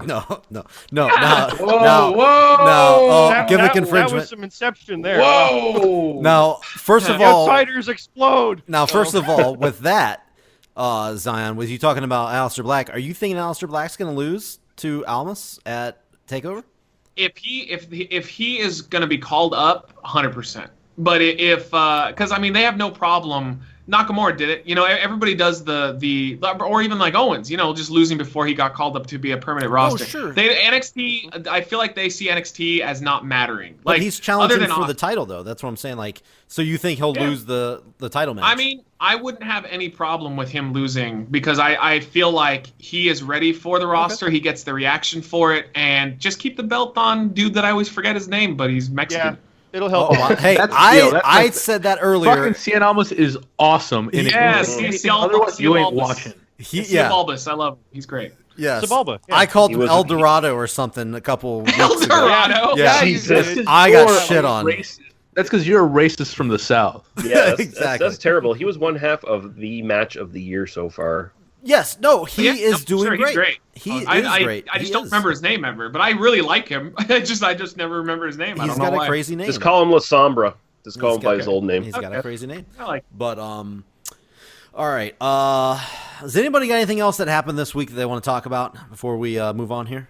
no. Whoa, No. whoa! Gimmick That infringement. was some inception there. Whoa! Now, first of The all, outsiders explode. with that, Zion, was you talking about Aleister Black? Are you thinking Aleister Black's going to lose to Almas at Takeover? If he is going to be called up, 100%. But because I mean they have no problem. Nakamura did it. Everybody does the or even like Owens. Just losing before he got called up to be a permanent roster. sure. NXT. I feel like they see NXT as not mattering. But Like he's challenging other than for the title, though. That's what I'm saying. So you think he'll lose the title match? I mean, I wouldn't have any problem with him losing because I feel like he is ready for the roster. He gets the reaction for it, and just keep the belt on dude that I always forget his name, but he's Mexican. Yeah, it'll help. hey, That's- I said that earlier. Fucking Cien Almas is awesome. And Yeah, anything Cien otherwise, you ain't Almas. watching. Steve Albus, I love him. He's great. Yes. Sabalba, yeah. I called He him was- El Dorado or something a couple weeks El ago. Dorado. Yeah. you Jesus. did. I got You're shit a on. racist. That's because you're a racist from the South. Yeah, Exactly. That's terrible. He was one half of the match of the year so far. Yes, no, he Yeah, is doing sure, great. He's great. He I, is I, great. I just He don't is. remember his name ever, but I really like him. I just never remember his name. I He's don't know got a why. crazy name. Just call him La Sombra. Just call He's him by got- his old name. He's got a crazy name. I like. But all right. Has anybody got anything else that happened this week that they want to talk about before we move on here?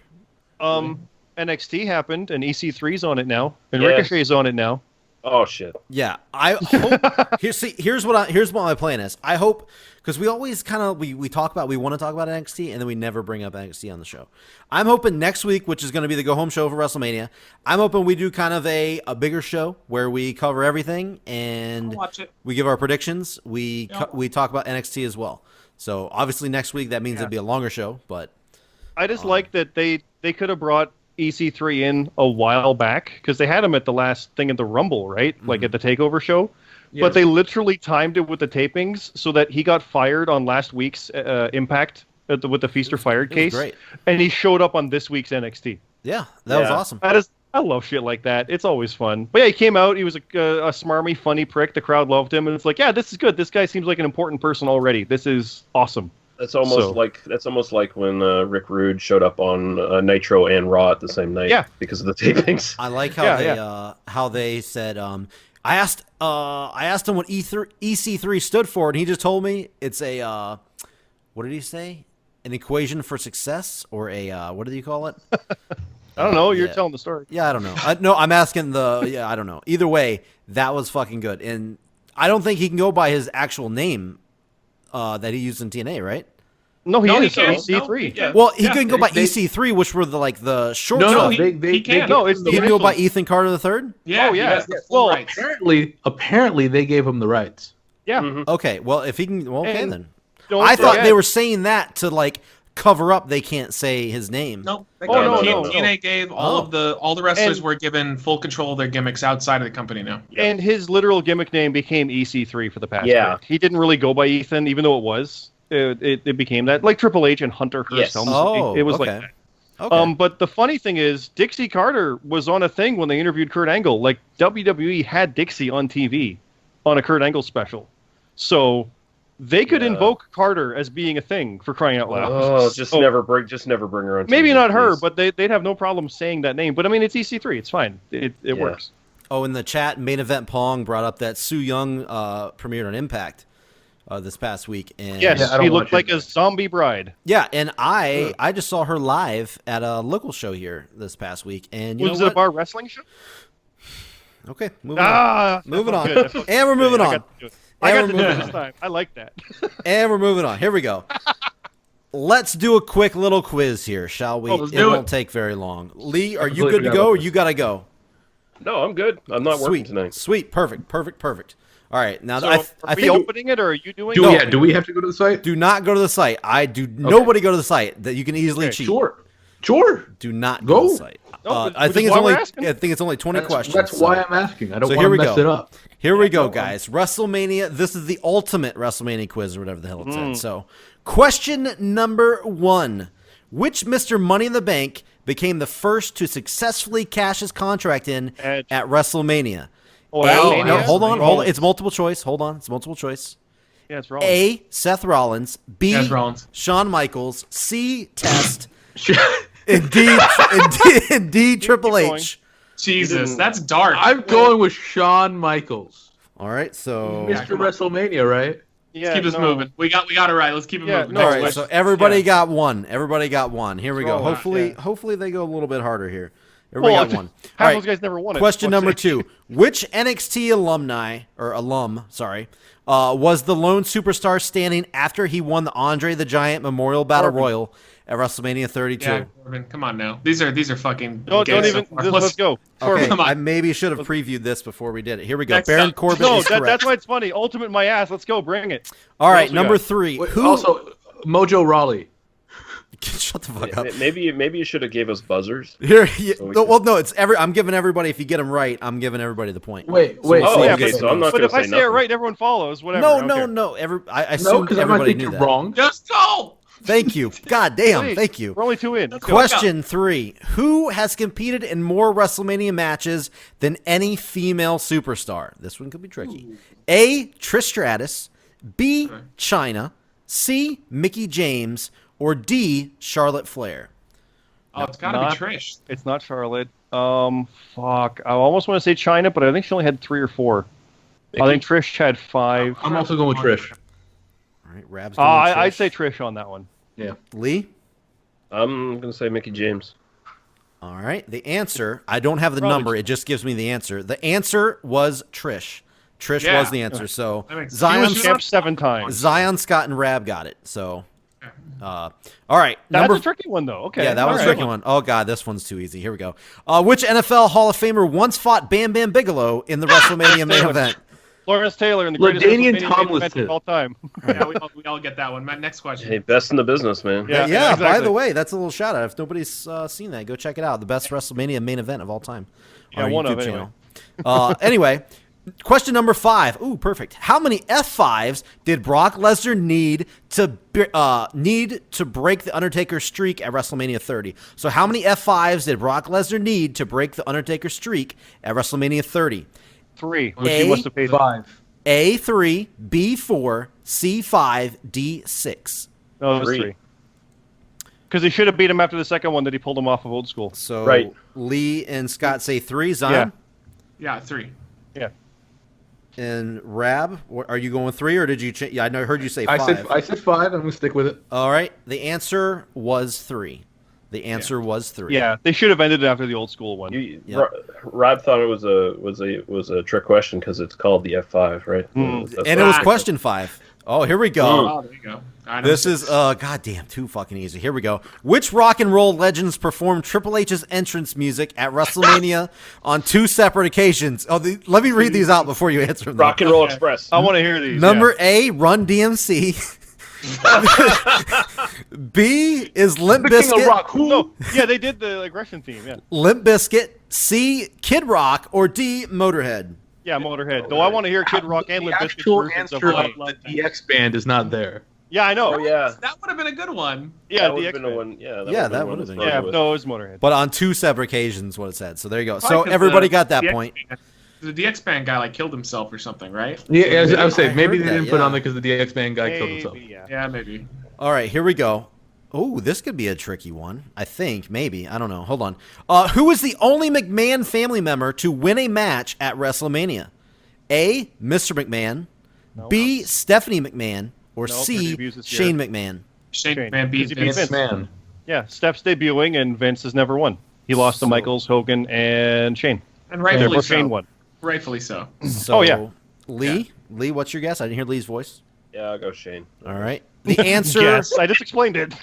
NXT happened, and EC3's on it now, and Yes. Ricochet's on it now. Oh shit. Yeah, I hope. Here's what my plan is. I hope because we always kind of we talk about we want to talk about NXT and then we never bring up NXT on the show. I'm hoping next week, which is going to be the go home show for WrestleMania. I'm hoping we do kind of a bigger show where we cover everything and I'll watch it. we give our predictions. We Yeah. we talk about NXT as well. So obviously next week that means it'd be a longer show, but I just like that they could have brought EC3 in a while back because they had him at the last thing at the Rumble, right? Like at the Takeover show. But they literally timed it with the tapings so that he got fired on last week's Impact with the Feast or Fired it was case, great. and he showed up on this week's NXT. Yeah, that was Yeah. awesome. I love shit like that. It's always fun. But yeah, he came out. He was a smarmy, funny prick. The crowd loved him, and it's like, yeah, this is good. This guy seems like an important person already. This is awesome. That's almost like when Rick Rude showed up on Nitro and Raw at the same night. Yeah. Because of the tapings. I like how they said. I asked him what EC3 stood for, and he just told me it's a what did he say? An equation for success, or a what did you call it? I don't know. You're yeah. telling the story. Yeah, I don't know. No, I'm asking I don't know. Either way, that was fucking good, and I don't think he can go by his actual name that he used in TNA, right? No, he No, he is can't. EC3. No, Well, he couldn't go by they- EC3, which were the short. No, stuff. he can't. No, it's the the He can go by initials. Ethan Carter the third. Yeah, Oh, he yeah. has the full Well, rights. apparently they gave him the rights. Yeah. Mhm. Okay, well, if he can, well, okay And then. don't I thought forget- they were saying that to like cover up. They can't say his name. No, they Oh, can't. no, no, no. TNA gave all the wrestlers And- were given full control of their gimmicks outside of the company now. And his literal gimmick name became EC3 for the past Yeah. year. He didn't really go by Ethan, even though it was. It became that. Like Triple H and Hunter Hearst. Yes. Helmsley. Oh, it was okay. like that. Okay. But the funny thing is, Dixie Carter was on a thing when they interviewed Kurt Angle. Like, WWE had Dixie on TV on a Kurt Angle special. So they could Yeah. invoke Carter as being a thing, for crying out loud. Oh, just So- never bring her on. Maybe TV, not her, please. but they'd have no problem saying that name. But I mean, it's EC3. It's fine. It Yeah. works. Oh, in the chat, Main Event Pong brought up that Sue Young premiered on Impact this past week, and Yes, Yeah, I don't he looked watch like a zombie bride. yeah, and I just saw her live at a local show here this past week, and you Was know it a what? bar wrestling show? Okay, moving on. Ah, Moving that felt on. good. That felt And we're good. moving I on. got to do it. I And got we're to do it moving this time. I like that. And we're moving on. Here we go. Let's do a quick little quiz here, shall we? let's It do won't it. take very long. Lee, are you completely good to forgot go, about or this. you gotta go? No, I'm good. I'm not working Sweet, tonight. sweet, perfect. All right, now So, I are we think opening it, or are you doing Do, it? do we have to go to the site? do not go to the site. Nobody go to the site. That you can easily Okay, cheat. Sure. Do not go to Go. the site. No, I which think is it's why we're only. asking. I think it's only 20 questions. That's so- why I'm asking. I don't So want here to we mess go. it up. Here we go, guys. WrestleMania. This is the ultimate WrestleMania quiz, or whatever the hell it said. So, question number 1: which Mr. Money in the Bank became the first to successfully cash his contract in Edge. at WrestleMania? Oh, A, no, Mania? hold on. Rollins. It's multiple choice. Hold on. It's multiple choice. Yeah, it's wrong. A, Seth Rollins. B, Seth Rollins. Shawn Michaels. C, Test. and D, Triple going. H. Jesus, that's dark. I'm going with Shawn Michaels. All right, so Mr. come on. WrestleMania, right? Yeah, keep us no. moving. We got it right. Let's keep it Yeah, moving. no, all Next right, question. so everybody Yeah. got one. Everybody got one. Here we go. Oh, Hopefully, yeah. hopefully they go a little bit harder here. Everybody Well, got one. half All right. those guys never won it. Question Fuck's number sake. 2: which NXT alum, was the lone superstar standing after he won the Andre the Giant Memorial Battle Corbin. Royal at WrestleMania 32? Yeah, Corbin, come on now. These are fucking. Don't gay even. so far. Let's go. Okay, Corbin. Come on. I maybe should have previewed this before we did it. Here we go. Next Baron up. Corbin No, is correct. that's why it's funny. Ultimate my ass. Let's go. Bring it. All What right, else we number got? 3. Wait, Who? Also, Mojo Rawley. Shut the fuck up. Maybe you should have gave us buzzers. Here, we well, no, it's I'm giving everybody. If you get them right, I'm giving everybody the point. Wait. we'll Oh, see yeah, who okay. gets So the I'm most. not But going if to I say say it nothing. right, everyone follows. Whatever. No, I don't no, care. no. I No, assumed because I might everybody think knew you're that. wrong. Just go. Thank you. God damn. Please. Thank you. We're only 2 in. Let's go. Question 3: who has competed in more WrestleMania matches than any female superstar? This one could be tricky. A, Trish Stratus. B, Chyna. C, Mickey James. Or D, Charlotte Flair. Oh, it's got to Not- be Trish. It's not Charlotte. Fuck. I almost want to say China, but I think she only had 3 or 4. I think Trish had 5. I'm also going with Trish. All right, Rab's going I'd Trish. say Trish on that one. Yeah. Lee. I'm going to say Mickey James. All right. The answer, I don't have the Probably number. It just gives me the answer. The answer was Trish. Trish Yeah. was the answer. So That makes sense. Zion, He was champ 7 times. Zion, Scott, and Rab got it. So, all right. That's Number a tricky one, though. Okay. Yeah, that was a all tricky right. one. Oh, God, this one's too easy. Here we go. Which NFL Hall of Famer once fought Bam Bam Bigelow in the WrestleMania main Taylor. event? Lawrence Taylor in the greatest LaDainian WrestleMania main Tomlinson. event of all time. Yeah, we all get that one. My next question. Hey, best in the business, man. Yeah, Yeah, by exactly. the way, that's a little shout out. If nobody's seen that, go check it out. The best WrestleMania main event of all time. Yeah, on our one of, YouTube anyway. channel. Anyway, question number 5. Ooh, perfect. How many F5s did Brock Lesnar need to break the Undertaker streak at WrestleMania 30? So how many F5s did Brock Lesnar need to break the Undertaker streak at WrestleMania 30? 3, which A, he must have paid. 5. A3, B4, C5, D6. No, it was 3. 3. Because he should have beat him after the second one that he pulled him off of Old School. So Right. Lee and Scott say 3. Zion? Yeah, 3. Yeah. And Rab, are you going 3 or did you change? Yeah, I heard you say 5. I said 5. I'm going to stick with it. All right. The answer was 3. The answer was 3. Yeah, they should have ended it after the old school one. Yep. Rob thought it was a trick question because it's called the F5, right? Mm. That's And it why- was question 5. Oh, here we go. Oh, there you go. This is goddamn too fucking easy. Here we go. Which rock and roll legends performed Triple H's entrance music at WrestleMania on 2 separate occasions? Let me read these out before you answer them. Rock and Roll Express. I want to hear these. Number A, Run DMC. B is Limp The King of Bizkit. Rock. Who? No, yeah, they did the aggression theme. Yeah, Limp Bizkit. C, Kid Rock, or D, Motorhead. yeah, Motorhead. Though I want to hear Kid Rock and The Limp Bizkit's actual versions of answer Light. of the DX band is not there. Yeah, I know. Oh yeah, That would have been a good one. Yeah, that the would have X been the one. Yeah, Yeah, that would've would've been been one to Yeah, start with. no, it was Motorhead. But on 2 separate occasions, what it said. So there you go. Probably So 'cause everybody got that DX point. The DX band guy like killed himself or something, right? Yeah, I would say I maybe heard they that, didn't put yeah. on there because the DX band guy killed himself. Maybe, yeah. Yeah, maybe. All right, here we go. Oh, this could be a tricky one. I think, maybe. I don't know. Hold on. Who is the only McMahon family member to win a match at WrestleMania? A, Mr. McMahon. B, Stephanie McMahon. Or Nope, C, her debut's this year. Shane McMahon. Shane Shane. McMahon beat Because he beat Vince. Vince. Man, Yeah, Steph's debuting, and Vince has never won. He lost to Michaels, Hogan, and Shane. And rightfully Therefore, so. Shane won. Rightfully so. So, yeah. Lee, what's your guess? I didn't hear Lee's voice. Yeah, I'll go Shane. All right. The answer, Yes, I just explained it.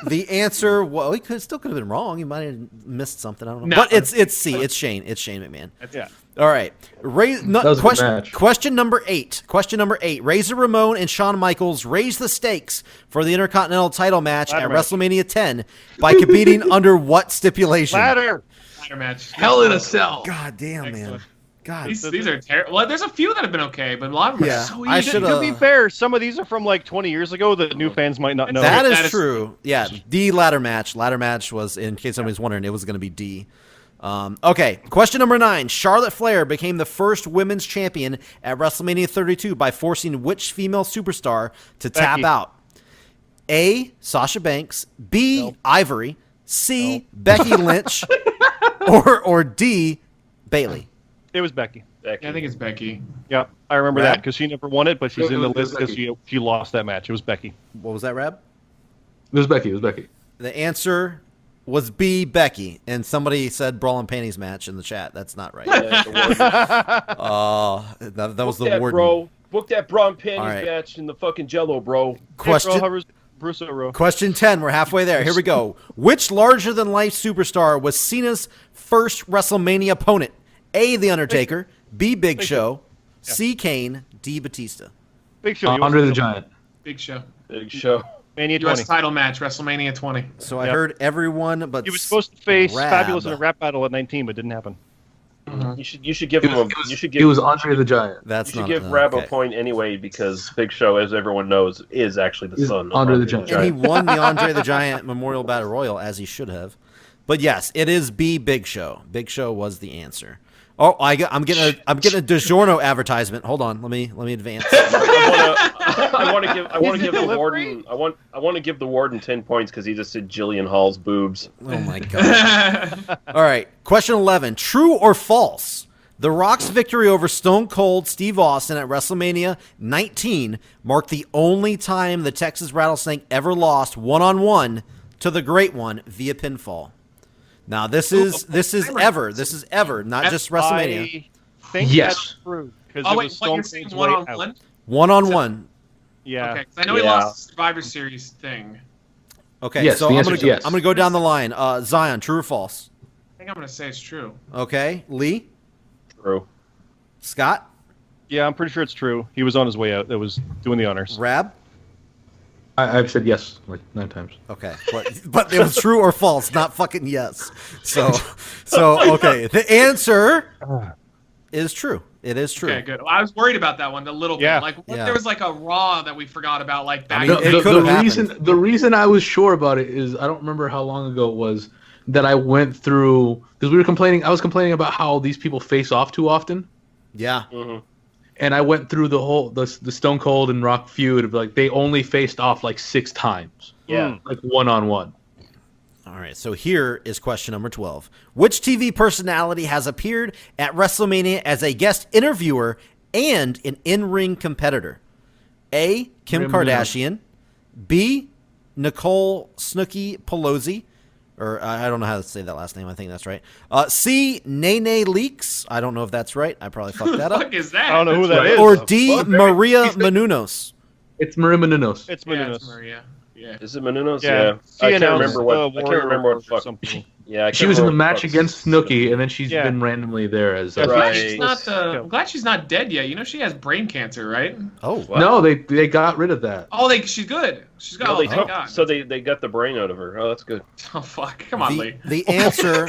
the answer. Well, he still could have been wrong. He might have missed something. I don't know. No. But it's C. It's Shane. It's Shane McMahon. Yeah. All right. was a good match. Question number 8. Question number 8. Razor Ramon and Shawn Michaels raised the stakes for the Intercontinental title match Ladder at match. WrestleMania 10 by competing under what stipulation? Ladder. Ladder match. Hell in a Cell. God damn, man. Excellent. God. These are terrible. Well, there's a few that have been okay, but a lot of them Yeah, are so I easy. should To be fair, some of these are from like 20 years ago that new fans might not know. That That is is- true. Yeah, D ladder match. Ladder match was, in case somebody's wondering, it was going to be D. Okay, question number 9. Charlotte Flair became the first women's champion at WrestleMania 32 by forcing which female superstar to tap Becky. out? A, Sasha Banks. B, Ivory. C, Becky Lynch. or D, Bailey. It was Becky. Becky. Yeah, I think it's Becky. Yeah, I remember Rab? that because she never won it, but she's It in the was list because Becky. she lost that match. It was Becky. What was that, Rab? It was Becky. It was Becky. The answer was B, Becky. And somebody said Brawl and Panties match in the chat. That's not right. Yeah, the Warden. That was Book the that, warden. bro. Book that Braun panties All right. match in the fucking Jello, bro. Question. Bruce O'Rourke. Question 10. We're halfway there. Here we go. Which larger-than-life superstar was Cena's first WrestleMania opponent? A, The Undertaker. B, Big Show. C, Kane. D, Batista. Big Show. he Andre was- the Giant. Big show. Big show. Mania U.S. 20. title match, WrestleMania 20. So I Yep. heard everyone but He was supposed to face Rab. Fabulous in a rap battle at 19, but didn't happen. You should give It him a. was, You should it give. was Andre the Giant. That's You should not give Rab okay. a point anyway because Big Show, as everyone knows, is actually the He's son of Andre the Giant. And he won the Andre the Giant Memorial Battle Royal, as he should have. But yes, it is B, Big Show. Big Show was the answer. Oh, I'm getting a DiGiorno advertisement. Hold on, let me advance. I want to give. I want Is to it give the delivery? warden. I want to give the warden 10 points because he just said Jillian Hall's boobs. Oh my god. All right, question 11. True or false? The Rock's victory over Stone Cold Steve Austin at WrestleMania 19 marked the only time the Texas Rattlesnake ever lost one-on-one to the Great One via pinfall. Now this is ever, not just WrestleMania. I think Yes. that's true because Oh, it wait, was what, Stone you're saying Cold's way out. one-on-one? One-on-one. Yeah. Okay, 'cause I know he Yeah. lost the Survivor Series thing. Okay, Yes, so the I'm answer gonna is go, yes. I'm gonna go down the line. Zion, true or false? I think I'm going to say it's true. Okay, Lee, True. Scott, Yeah, I'm pretty sure it's true. He was on his way out. That was doing the honors. Rab. I've said yes like 9 times. Okay, but it was true or false, not fucking yes. So okay, the answer is true. It is true. Okay, good. Well, I was worried about that one a little Yeah. bit. Like, what if Yeah. there was like a Raw that we forgot about, like back mean, in it the day? could have happened. The reason I was sure about it is I don't remember how long ago it was that I went through because we were complaining. I was complaining about how these people face off too often, Yeah. and I went through the whole the Stone Cold and Rock feud of like they only faced off like 6 times, Yeah. like 1-on-1. All right, so here is question number 12. Which TV personality has appeared at WrestleMania as a guest interviewer and an in-ring competitor? A, Kim Rim Kardashian. B, Nicole Snooki Pelosi. Or I don't know how to say that last name. I think that's right. C. Nene Leaks. I don't know if that's right. I probably fucked that What the up. fuck is that? I don't know who that right. is. Or though. D. Maria Menounos. It's Maria Menounos. It's Yeah, Menounos. it's Maria. Yeah. Is it Menounos? Yeah. I She can't announced remember what. the I can't remember what Warrior fuck. something. Yeah, I She can't was in the remember match what against Snooki, and then she's Yeah. been randomly there as. Yeah, I'm glad Right. she's not. I'm glad she's not dead yet. You know she has brain cancer, right? Oh, What? No, they got rid of that. Oh, she's good. She's got. No, Oh, they thank took, God. so they got the brain out of her. Oh, that's good. Oh fuck! Come on, Lee. the answer.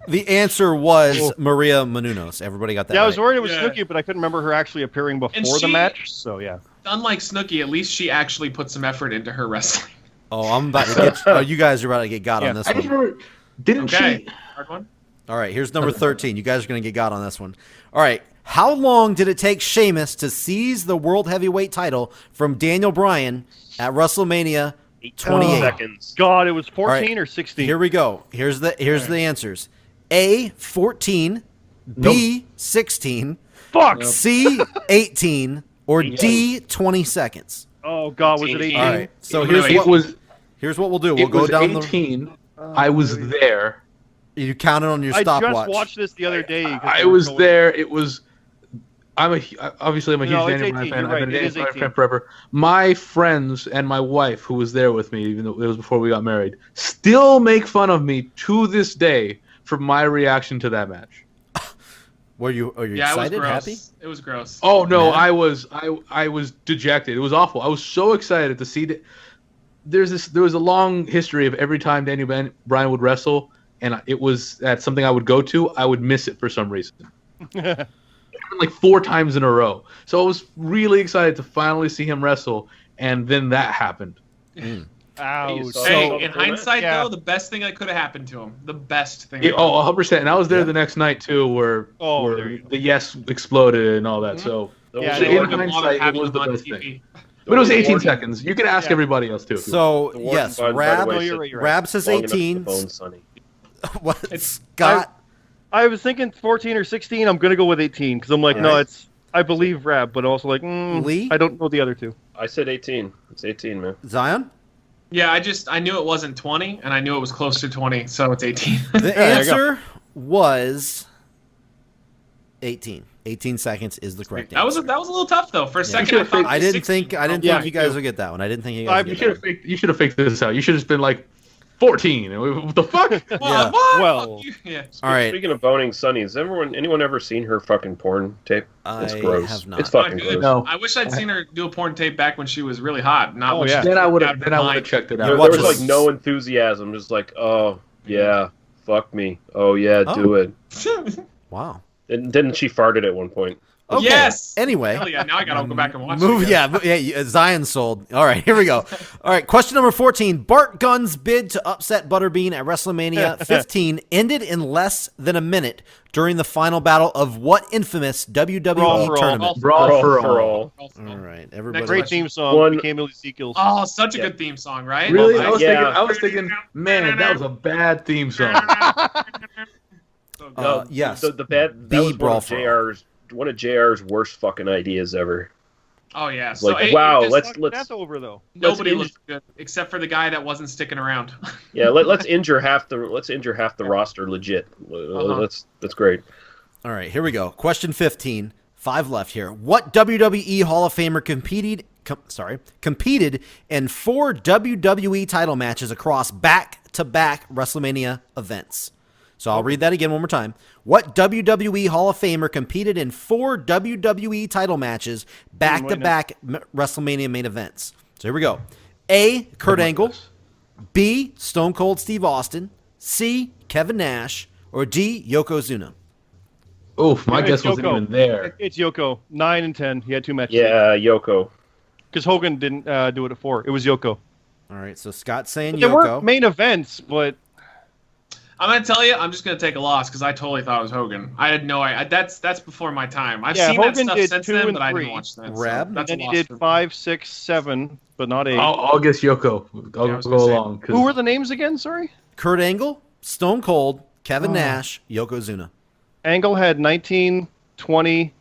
The answer was Maria Menounos. Everybody got that. Yeah, I was right. worried it was Yeah. Snooki, but I couldn't remember her actually appearing before the she- match. So yeah. Unlike Snooki, at least she actually put some effort into her wrestling. Oh, I'm about to get. Oh, you guys are about to get got Yeah. on this I just one. remember, didn't Okay. she? Hard one. All right, here's number 13. You guys are going to get got on this one. All right, how long did it take Sheamus to seize the World Heavyweight title from Daniel Bryan at WrestleMania 28? seconds. God, it was 14 right. or 16. Here we go. Here's the answers. A 14, B 16, Fuck. C 18, or D 20 seconds. Oh God, was it 18? 18? All right. So Wait, It was. here's what we'll do. We'll It go was down 18. I was there. the. You counted on your I just stopwatch. watched this the other day. 'cause I they were was going- there. It was. Obviously I'm a huge No, it's Daniel Bryan 18, fan. you're I've right, been a it Daniel is Bryan 18. fan forever. My friends and my wife, who was there with me, even though it was before we got married, still make fun of me to this day for my reaction to that match. Are you Yeah, excited? it was gross. Happy? It was gross. Oh no, Mad? I was dejected. It was awful. I was so excited to see that. There was a long history of every time Daniel Bryan would wrestle, and that's something I would go to. I would miss it for some reason. It happened like 4 times in a row. So I was really excited to finally see him wrestle, and then that happened. Ouch. So- Hey, So- in hindsight, Yeah. though, the best thing that could have happened to him. The best thing. Yeah, 100%. And I was there the next night too, where, Oh, there where you go. the yes exploded and all that. So, Yeah, so they in were gonna hindsight, it was the best thing. But it was 18 seconds. You can ask Yeah. everybody else too. So The Warden, yes, by the Rab. way, No, you're said right, you're Rab says long enough to 18. bone Sonny. What? Scott. I was thinking 14 or 16. I'm gonna go with 18 because I'm like, no, Alright. it's. I believe Rab, but also like, Lee? I don't know the other two. I said 18. It's 18, man. Zion. Yeah, I knew it wasn't 20, and I knew it was close to 20, so it's 18. The you go. answer was 18. 18 seconds is the correct That was answer. a little tough though. For a second, I thought I it was didn't 16. think I didn't Yeah, think you me guys too. would get that one. I didn't think you I- guys you would should get have faked. You should have faked this out. You should have just been like 14. What the fuck? Yeah. What? Well- Fuck you. Yeah. All right. Speaking of boning Sonny, has anyone ever seen her fucking porn tape? It's I gross. have not. It's fucking Not good. gross. No. I wish I'd seen her do a porn tape back when she was really hot. Not Oh, when yeah. she Then I would out have. of Then her I would have mind. checked it There, out. What there was was- like no enthusiasm. Just like, oh yeah, fuck me. Oh yeah, do it. Wow. And didn't she farted at one point? Okay. Yes. Anyway. Hell yeah! Now I gotta go back and watch Move, it. again. yeah, Zion sold. All right, here we go. All right, question number 14. Bart Gunn's bid to upset Butterbean at WrestleMania 15 ended in less than a minute during the final battle of what infamous WWE Brawl for all. tournament? Brawl for all. All right, everybody. Great question. theme song. One- Became Ezekiel's. Oh, such a Yeah. good theme song, right? Really? Well, Yeah. I was thinking, man, that was a bad theme song. so good. No, yes. The bad. The That was Brawl for one of JR's worst fucking ideas ever. Oh yeah. Like, So it- wow, it just- let's That's over though. nobody let's looked good except for the guy that wasn't sticking around. yeah, let's injure half the roster legit. That's great. All right, here we go. Question 15. 5 left here. What WWE Hall of Famer competed in 4 WWE title matches across back-to-back WrestleMania events? So I'll read that again one more time. What WWE Hall of Famer competed in 4 WWE title matches back-to-back WrestleMania main events? So here we go. A. Kurt Angle. B. Stone Cold Steve Austin. C. Kevin Nash. Or D. Yokozuna. Oof, my It's guess wasn't Yoko. even there. It's Yoko. 9 and 10. He had 2 matches. Yeah, Yoko. Because Hogan didn't do it at 4. It was Yoko. All right, so Scott's saying There weren't Yoko. main events, but I'm gonna tell you, I'm just gonna take a loss because I totally thought it was Hogan. I had no idea. That's before my time. I've Yeah, seen Hogan that stuff did since 2 then, and but I 3. didn't watch that. Rab? So that's then a he loss did for me. 5, 6, 7, but not 8. I'll guess Yoko. I'll Yeah, I was go gonna say- along. 'cause Who were the names again? Sorry. Kurt Angle, Stone Cold, Kevin Nash, Yokozuna. Angle had 19, 20,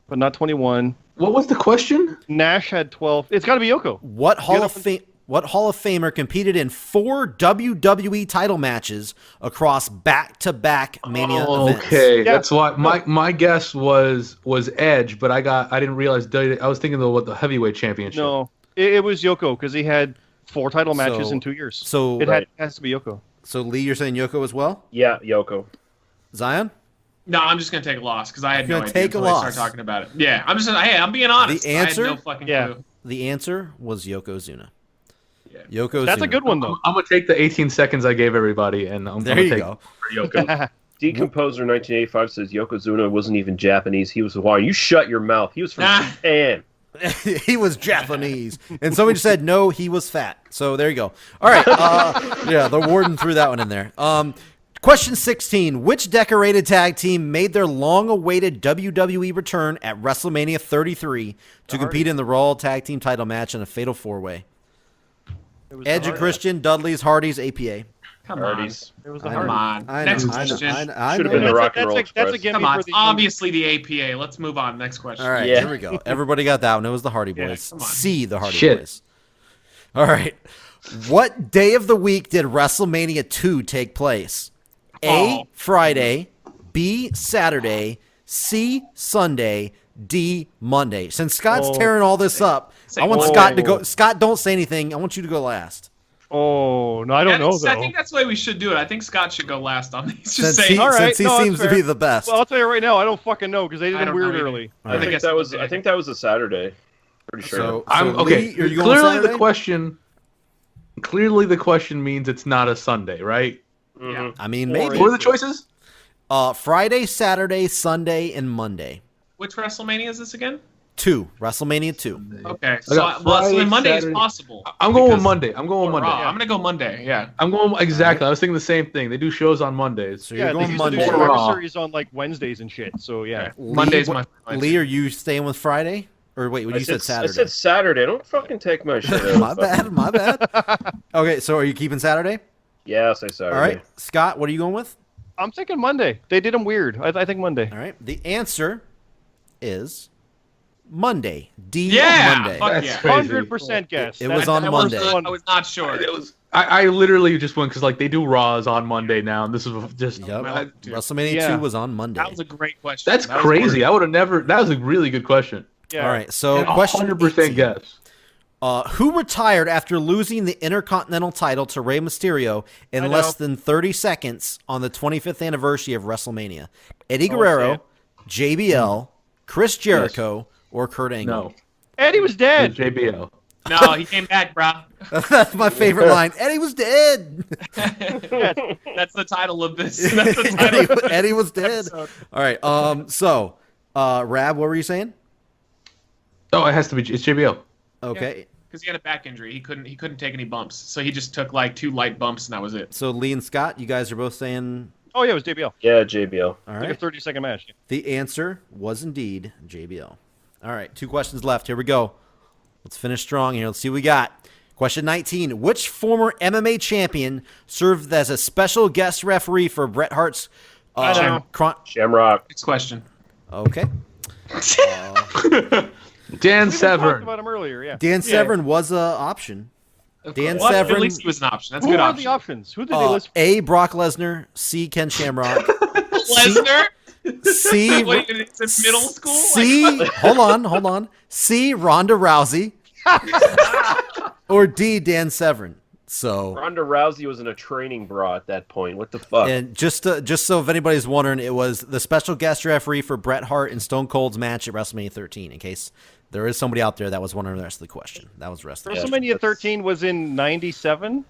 but not 21. what was the question? Nash had 12. It's got to be Yoko. What Hall of Fame? What Hall of Famer competed in 4 WWE title matches across back-to-back Mania events? Okay, Yeah. that's why my guess was Edge, but I didn't realize I was thinking of the heavyweight championship. No, it was Yoko because he had 4 title matches So- in 2 years. so- it Right. has to be Yoko. So, Lee, you're saying Yoko as well? Yeah, Yoko. Zion? No, I'm just gonna take a loss because I had You're no gonna idea take a until they loss. start talking about it. Yeah, I'm just. Hey, I'm being honest. The answer? I had no fucking Yeah. clue. The answer was Yokozuna. Yeah. Yokozuna. That's a good one though. I'm gonna take the 18 seconds I gave everybody, and I'm There gonna you take go. for Yoko. Decomposer 1985 says Yokozuna wasn't even Japanese. He was Hawaiian. You shut your mouth. He was from Nah. Japan. He was Japanese. And somebody just said, no, he was fat. So there you go. All right. Yeah, the warden threw that one in there. Question 16. Which decorated tag team made their long-awaited WWE return at WrestleMania 33 to compete in the Raw Tag Team title match in a fatal four-way? It was the Edge and Hardys. Christian, Dudley's, Hardys, APA. Come on. Hardys. It was the I Come know. Hardys. on. I know, Next I know, question. I Should've know. been the Rock and Roll That's a Express. gimme Come on. for It's the obviously the APA. Let's move on. Next question. All right, Yeah. here we go. Everybody got that one. It was the Hardy Yeah, Boys. come on. See the Hardy Shit. Boys. All right. What day of the week did WrestleMania 2 take place? A, Oh. Friday, B, Saturday, C, Sunday, D, Monday. Since Scott's Oh. tearing all this up, Say I want oh. Scott to go. Scott, don't say anything. I want you to go last. Oh no, I don't know I though. think that's the way we should do it. I think Scott should go last on these. Just Since saying. he, All right, since he no, that's seems to fair. be the best. Well, I'll tell you right now, I don't fucking know because they did I it don't weird know either. early. All I right. think that was a Saturday. Pretty sure. So I'm Lee, okay. are you going Clearly, Saturday? the question. Clearly, the question means it's not a Sunday, right? Mhm. I mean, Or maybe. What are the choices? Friday, Saturday, Sunday, and Monday. Which WrestleMania is this again? 2. WrestleMania 2. Okay. I So, got well, so Friday, Monday Saturday. is possible. I'm going with because- Monday. I'm going with or Monday. Raw. I'm gonna go Monday. Yeah. I'm going exactly. I was thinking the same thing. They do shows on Mondays. So Yeah, you're they going used to do Monday. Raw. Survivor Series on like Wednesdays and shit. So yeah. Monday's my. Lee, are you staying with Friday? Or wait, you said Saturday. I said Saturday. Don't fucking take my shit out. My bad, my bad. Okay, so are you keeping Saturday? Yeah, I'll say Saturday. All right. Scott, what are you going with? I'm thinking Monday. They did them weird. I think Monday. All right. The answer is Monday. D, Yeah. Monday. Fuck That's yeah. crazy. 100% guess. It was That- on that Monday. the one- I was not sure. It was. I literally just went because like they do Raws on Monday now, and this is just. Yep. Dude. WrestleMania Yeah. 2 was on Monday. That was a great question. That's That was crazy. worth it. I would have never. That was a really good question. Yeah. All right. So And question 100% 18. guess. Who retired after losing the Intercontinental title to Rey Mysterio in I less know. than 30 seconds on the 25th anniversary of WrestleMania? Eddie Oh, Guerrero, JBL, Chris Jericho, or Kurt Angle? No. Eddie was dead. JBL. No, he came back, bro. That's my favorite line. Eddie was dead. That's the title of this. That's the title. Eddie was dead. episode. All right. So, Rab, what were you saying? Oh, it has to be. It's JBL. Okay. Because he had a back injury, he couldn't take any bumps, so he just took like 2 light bumps, and that was it. So Lee and Scott, you guys are both saying Oh yeah, it was JBL. Yeah, JBL. all Like a right. 30-second match. The answer was indeed JBL. All right, 2 questions left. Here we go. Let's finish strong here. Let's see what we got. Question 19. Which former MMA champion served as a special guest referee for Bret Hart's I know. Shamrock. Next question. Okay. Dan We talked Severn. about him earlier. Yeah. Dan Severn was an option. Dan Well, Severn. At least he was an option. That's a Who good are option. the options? Who did they list? A. Brock Lesnar. C. Ken Shamrock. Lesnar? C. What, it's middle school? C. Hold on. C. Ronda Rousey. Or D. Dan Severn. So, Ronda Rousey was in a training bra at that point. What the fuck? and just so if anybody's wondering, it was the special guest referee for Bret Hart and Stone Cold's match at WrestleMania 13. In case there is somebody out there that was wondering the rest of the question, that was wrestling. Yeah. WrestleMania 13 was in 97.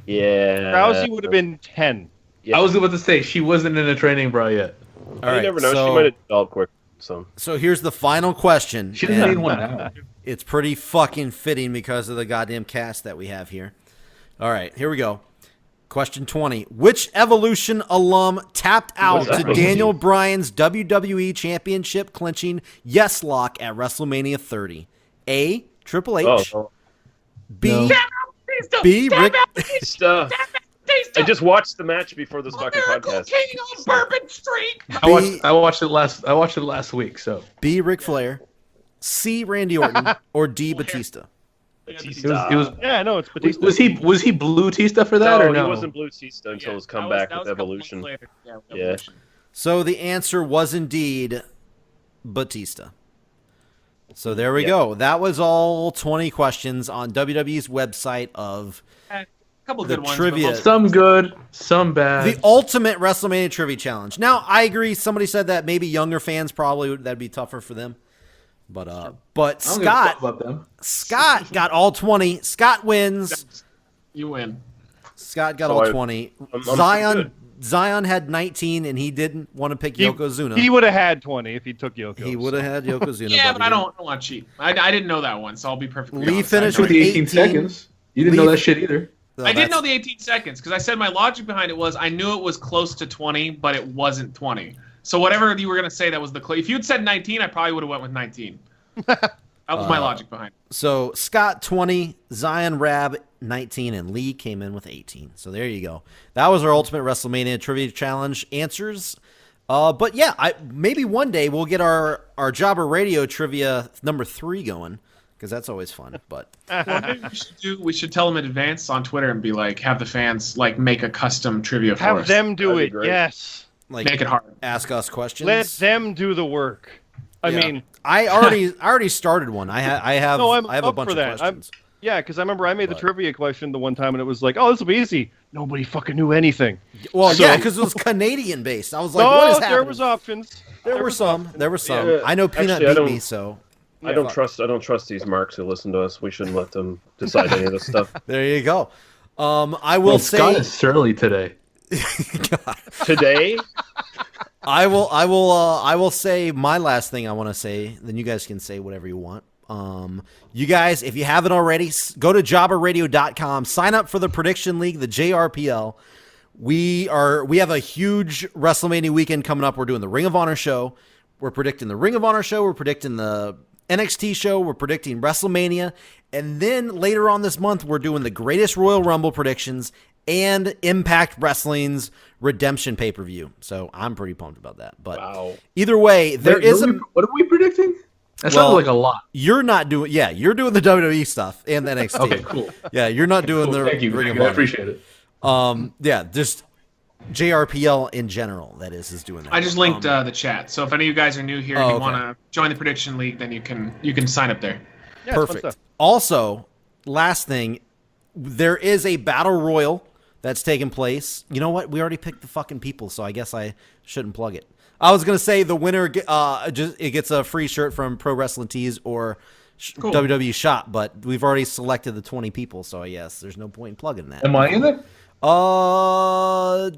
Yeah. Rousey would have been 10. Yeah. I was about to say she wasn't in a training bra yet. All You right, never know. so, She might have developed quick. So here's the final question. She doesn't and need one now. It's pretty fucking fitting because of the goddamn cast that we have here. All right, here we go. Question 20. Which Evolution alum tapped out does that to mean? Daniel Bryan's WWE Championship clinching yes lock at WrestleMania 30? A. Triple H. oh, B. No. B. Rick. stuff. I just watched the match before this fucking Miracle podcast. King on Bourbon Street. I watched it last week. So B. Ric Flair. C. Randy Orton. Or D. Batista. It was Yeah, no, it's Batista. was he Blue Tista for that No, or no? he wasn't Blue Tista until his comeback with Evolution. Yeah, Yeah. Evolution. So the answer was indeed Batista. So there we go. That was all 20 questions on WWE's website of A couple The good ones. trivia. But most- Some good, some bad. the ultimate WrestleMania trivia challenge. Now, I agree. Somebody said that maybe younger fans probably that'd be tougher for them. But I don't give a Scott fuck about them. Scott got all 20. Scott wins. You win. Scott got So all I- 20. I'm Zion good. Zion had 19 and he didn't want to pick Yokozuna. He would have had 20 if he took Yoko. He would have had Yokozuna. Yeah, but but I don't want to cheat. I didn't know that one, so I'll be perfectly Lee honest. finished I With had no the with idea. 18 seconds. You didn't know Leave- that shit either. No, I did that's- know the 18 seconds because I said my logic behind it was I knew it was close to 20, but it wasn't 20. So whatever you were gonna say that was the if you had said 19, I probably would have went with 19. That was my logic behind it. So Scott 20, Zion Rab 19, and Lee came in with 18. So there you go. That was our Ultimate WrestleMania Trivia Challenge answers. But yeah, maybe one day we'll get our Jobber Radio Trivia number 3 going because that's always fun. But Well, maybe we should tell them in advance on Twitter and be like, have the fans like make a custom trivia for Have us. them do That'd be it. great. Yes. like, Make it hard. ask us questions. Let them do the work. I Yeah. mean, I already started one. I have No, I'm I have a up bunch for of that. questions. yeah, because I remember I made the But- trivia question the one time, and it was like, "Oh, this will be easy." Nobody fucking knew anything. Well, So- yeah, because it was Canadian based. I was like, No, what is there happening? was options. There were some. There were some. Yeah. I know Peanut Actually, I beat don't- me, so I don't trust these marks who listen to us. We shouldn't let them decide any of this stuff. there you go. I will Scott say, is surly today. Today, I will say my last thing I want to say. Then you guys can say whatever you want. You guys, if you haven't already, go to jobberradio.com. Sign up for the Prediction League, the JRPL. We have a huge WrestleMania weekend coming up. We're doing the Ring of Honor show. We're predicting the Ring of Honor show. We're predicting the NXT show. We're predicting WrestleMania. And then later on this month, we're doing the Greatest Royal Rumble predictions and Impact Wrestling's Redemption pay-per-view. So I'm pretty pumped about that. But wow. either way, there Wait, is what are we predicting? That Well- sounds like a lot. you're not doing, yeah, you're doing the WWE stuff and the NXT. Okay, cool. Yeah, you're not doing Cool. the Thank you. Ring Thank of you. I Honor. appreciate it. Yeah, just JRPL in general, that is doing that. I just linked the chat. So if any of you guys are new here and Oh, you okay. want to join the Prediction League, then you can sign up there. Yeah, it's fun Perfect. stuff. Also, last thing, there is a battle royal that's taking place. You know what? We already picked the fucking people, so I guess I shouldn't plug it. I was gonna say the winner it gets a free shirt from Pro Wrestling Tees or Cool. WWE Shop, but we've already selected the 20 people, so yes, there's no point in plugging that. Am I in it? Uh, I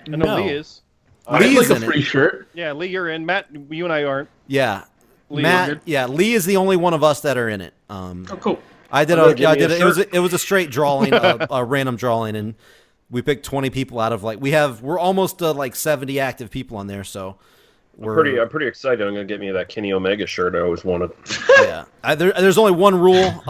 know no. Lee is. I'd Lee's like in a it. free shirt. Yeah, Lee, you're in. Matt, you and I aren't. Yeah, Lee, Matt. you're good? Yeah, Lee is the only one of us that are in it. Oh, cool. I did gonna a, give yeah, I me a did a, it was a straight drawing, a random drawing, and we picked 20 people out of we're almost like 70 active people on there, so I'm pretty excited. I'm gonna get me that Kenny Omega shirt I always wanted. yeah. There's only one rule: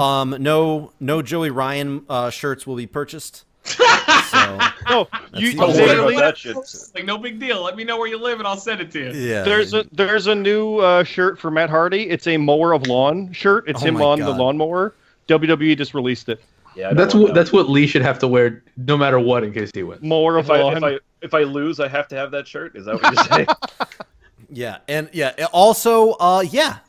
no Joey Ryan shirts will be purchased. So No, you the Don't only- worry literally. about that shit. Like no big deal. Let me know where you live and I'll send it to you. yeah, There's a new shirt for Matt Hardy. It's a mower of lawn shirt. It's Oh him my on God. the lawnmower. WWE just released it. Yeah, I don't want that. That's what Lee should have to wear no matter what in case he wins. Mower of If lawn. if I lose, I have to have that shirt. Is that what you're saying? yeah, and yeah. Also,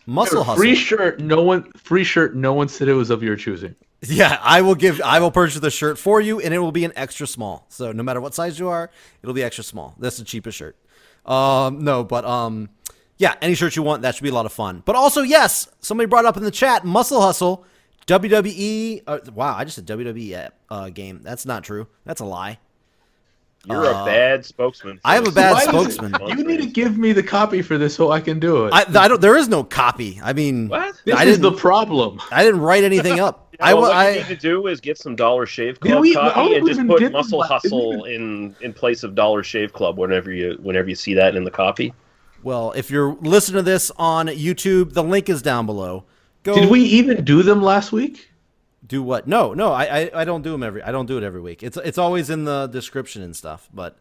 Muscle Hustle. Free shirt. No one said it was of your choosing. Yeah, I will purchase the shirt for you, and it will be an extra small. So no matter what size you are, it'll be extra small. That's the cheapest shirt. Yeah, any shirt you want, that should be a lot of fun. But also, yes, somebody brought up in the chat, Muscle Hustle, WWE. Wow, I just said WWE game. That's not true. That's a lie. You're a bad spokesman. I am a bad Why does it- spokesman. You need to give me the copy for this so I can do it. I don't. There is no copy. I mean, What? this I is the didn't. problem. I didn't write anything up. What you need to do is get some Dollar Shave Did Club we- I copy don't and just even put did Muscle that. Hustle in place of Dollar Shave Club whenever you see that in the copy. Well, if you're listening to this on YouTube, the link is down below. Go. Did we even do them last week? Do what? No. I don't do them I don't do it every week. It's always in the description and stuff. But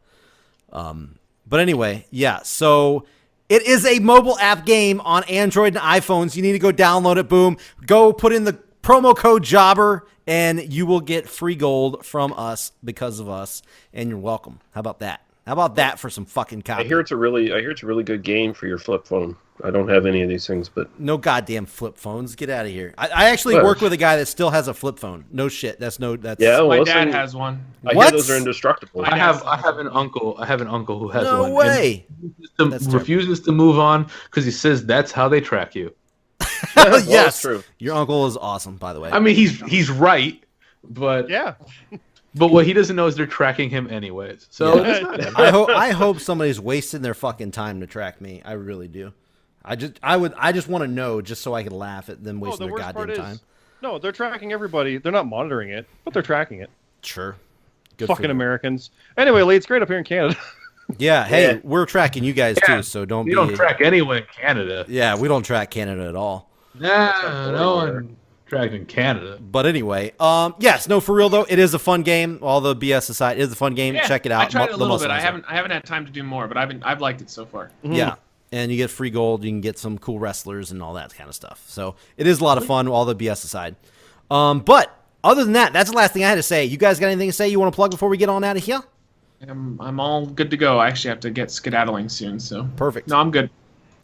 anyway, yeah. So It is a mobile app game on Android and iPhones. You need to go download it. Boom. Go put in the promo code JOBBER, and you will get free gold from us because of us, and you're welcome. How about that? How about that for some fucking copy? I hear it's a really good game for your flip phone. I don't have any of these things, but No goddamn flip phones. Get out of here. I actually What? work with a guy that still has a flip phone. No shit. That's yeah. My Well, dad listen, has one. I What? hear those are indestructible. I I have an uncle who has No one. way. And That's refuses to move on because he says that's how they track you. Well, Yes. that's true. Your uncle is awesome, by the way. I mean, he's right, but Yeah. but what he doesn't know is they're tracking him anyways. So Yeah. it's not him. I hope somebody's wasting their fucking time to track me. I really do. I just want to know just so I can laugh at them wasting the their worst part goddamn is, time. no, they're tracking everybody. They're not monitoring it, but they're tracking it. Sure. Good for Fucking them. Americans. Anyway, Lee, it's great up here in Canada. Yeah. Hey, Yeah. we're tracking you guys Yeah. too, so don't We be. don't track anyone in Canada. Yeah, we don't track Canada at all. Nah, no one tracked in Canada. But anyway, yes, no, for real though, it is a fun game. All the BS aside, it is a fun game. Yeah, Check it out. I tried it a The little Muscle bit. I Hunter. haven't had time to do more, but I've liked it so far. Yeah. And you get free gold. You can get some cool wrestlers and all that kind of stuff. So it is a lot of fun, all the BS aside. But other than that, that's the last thing I had to say. You guys got anything to say you want to plug before we get on out of here? I'm all good to go. I actually have to get skedaddling soon, so Perfect. no, I'm good.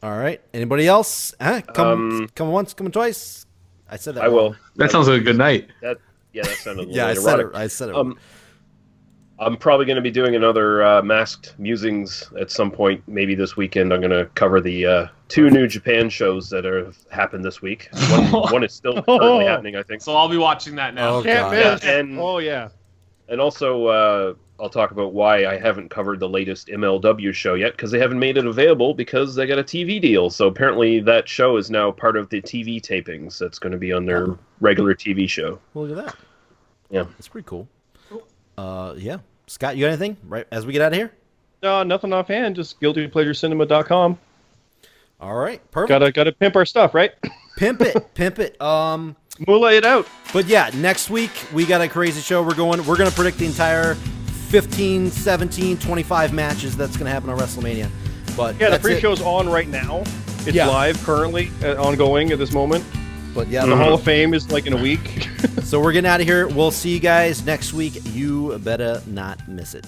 All right. Anybody else? Come once, come twice. I said that. I will. That sounds like a good night. That sounded a little Yeah, I said erotic. it. I said it. I'm probably going to be doing another Masked Musings at some point, maybe this weekend. I'm going to cover the 2 New Japan shows that have happened this week. One is still currently happening, I think. So I'll be watching that now. Oh, Can't God. miss. And- Oh, yeah. And also, I'll talk about why I haven't covered the latest MLW show yet, because they haven't made it available because they got a TV deal. So apparently that show is now part of the TV tapings that's going to be on their regular TV show. Well, look at that. Yeah. That's pretty cool. Yeah. Scott, you got anything right as we get out of here? No, nothing offhand. Just guiltypleasurecinema.com. All right. Perfect. Gotta pimp our stuff, right? Pimp it. Pimp it. Moolah it out. But yeah, next week we got a crazy show. We're going to predict the entire 15, 17, 25 matches that's going to happen on WrestleMania. But Yeah, the that's it. pre-show's on right now. It's Yeah. live currently, ongoing at this moment. But yeah, The Hall of Fame is like in a week. so we're getting out of here. We'll see you guys next week. You better not miss it.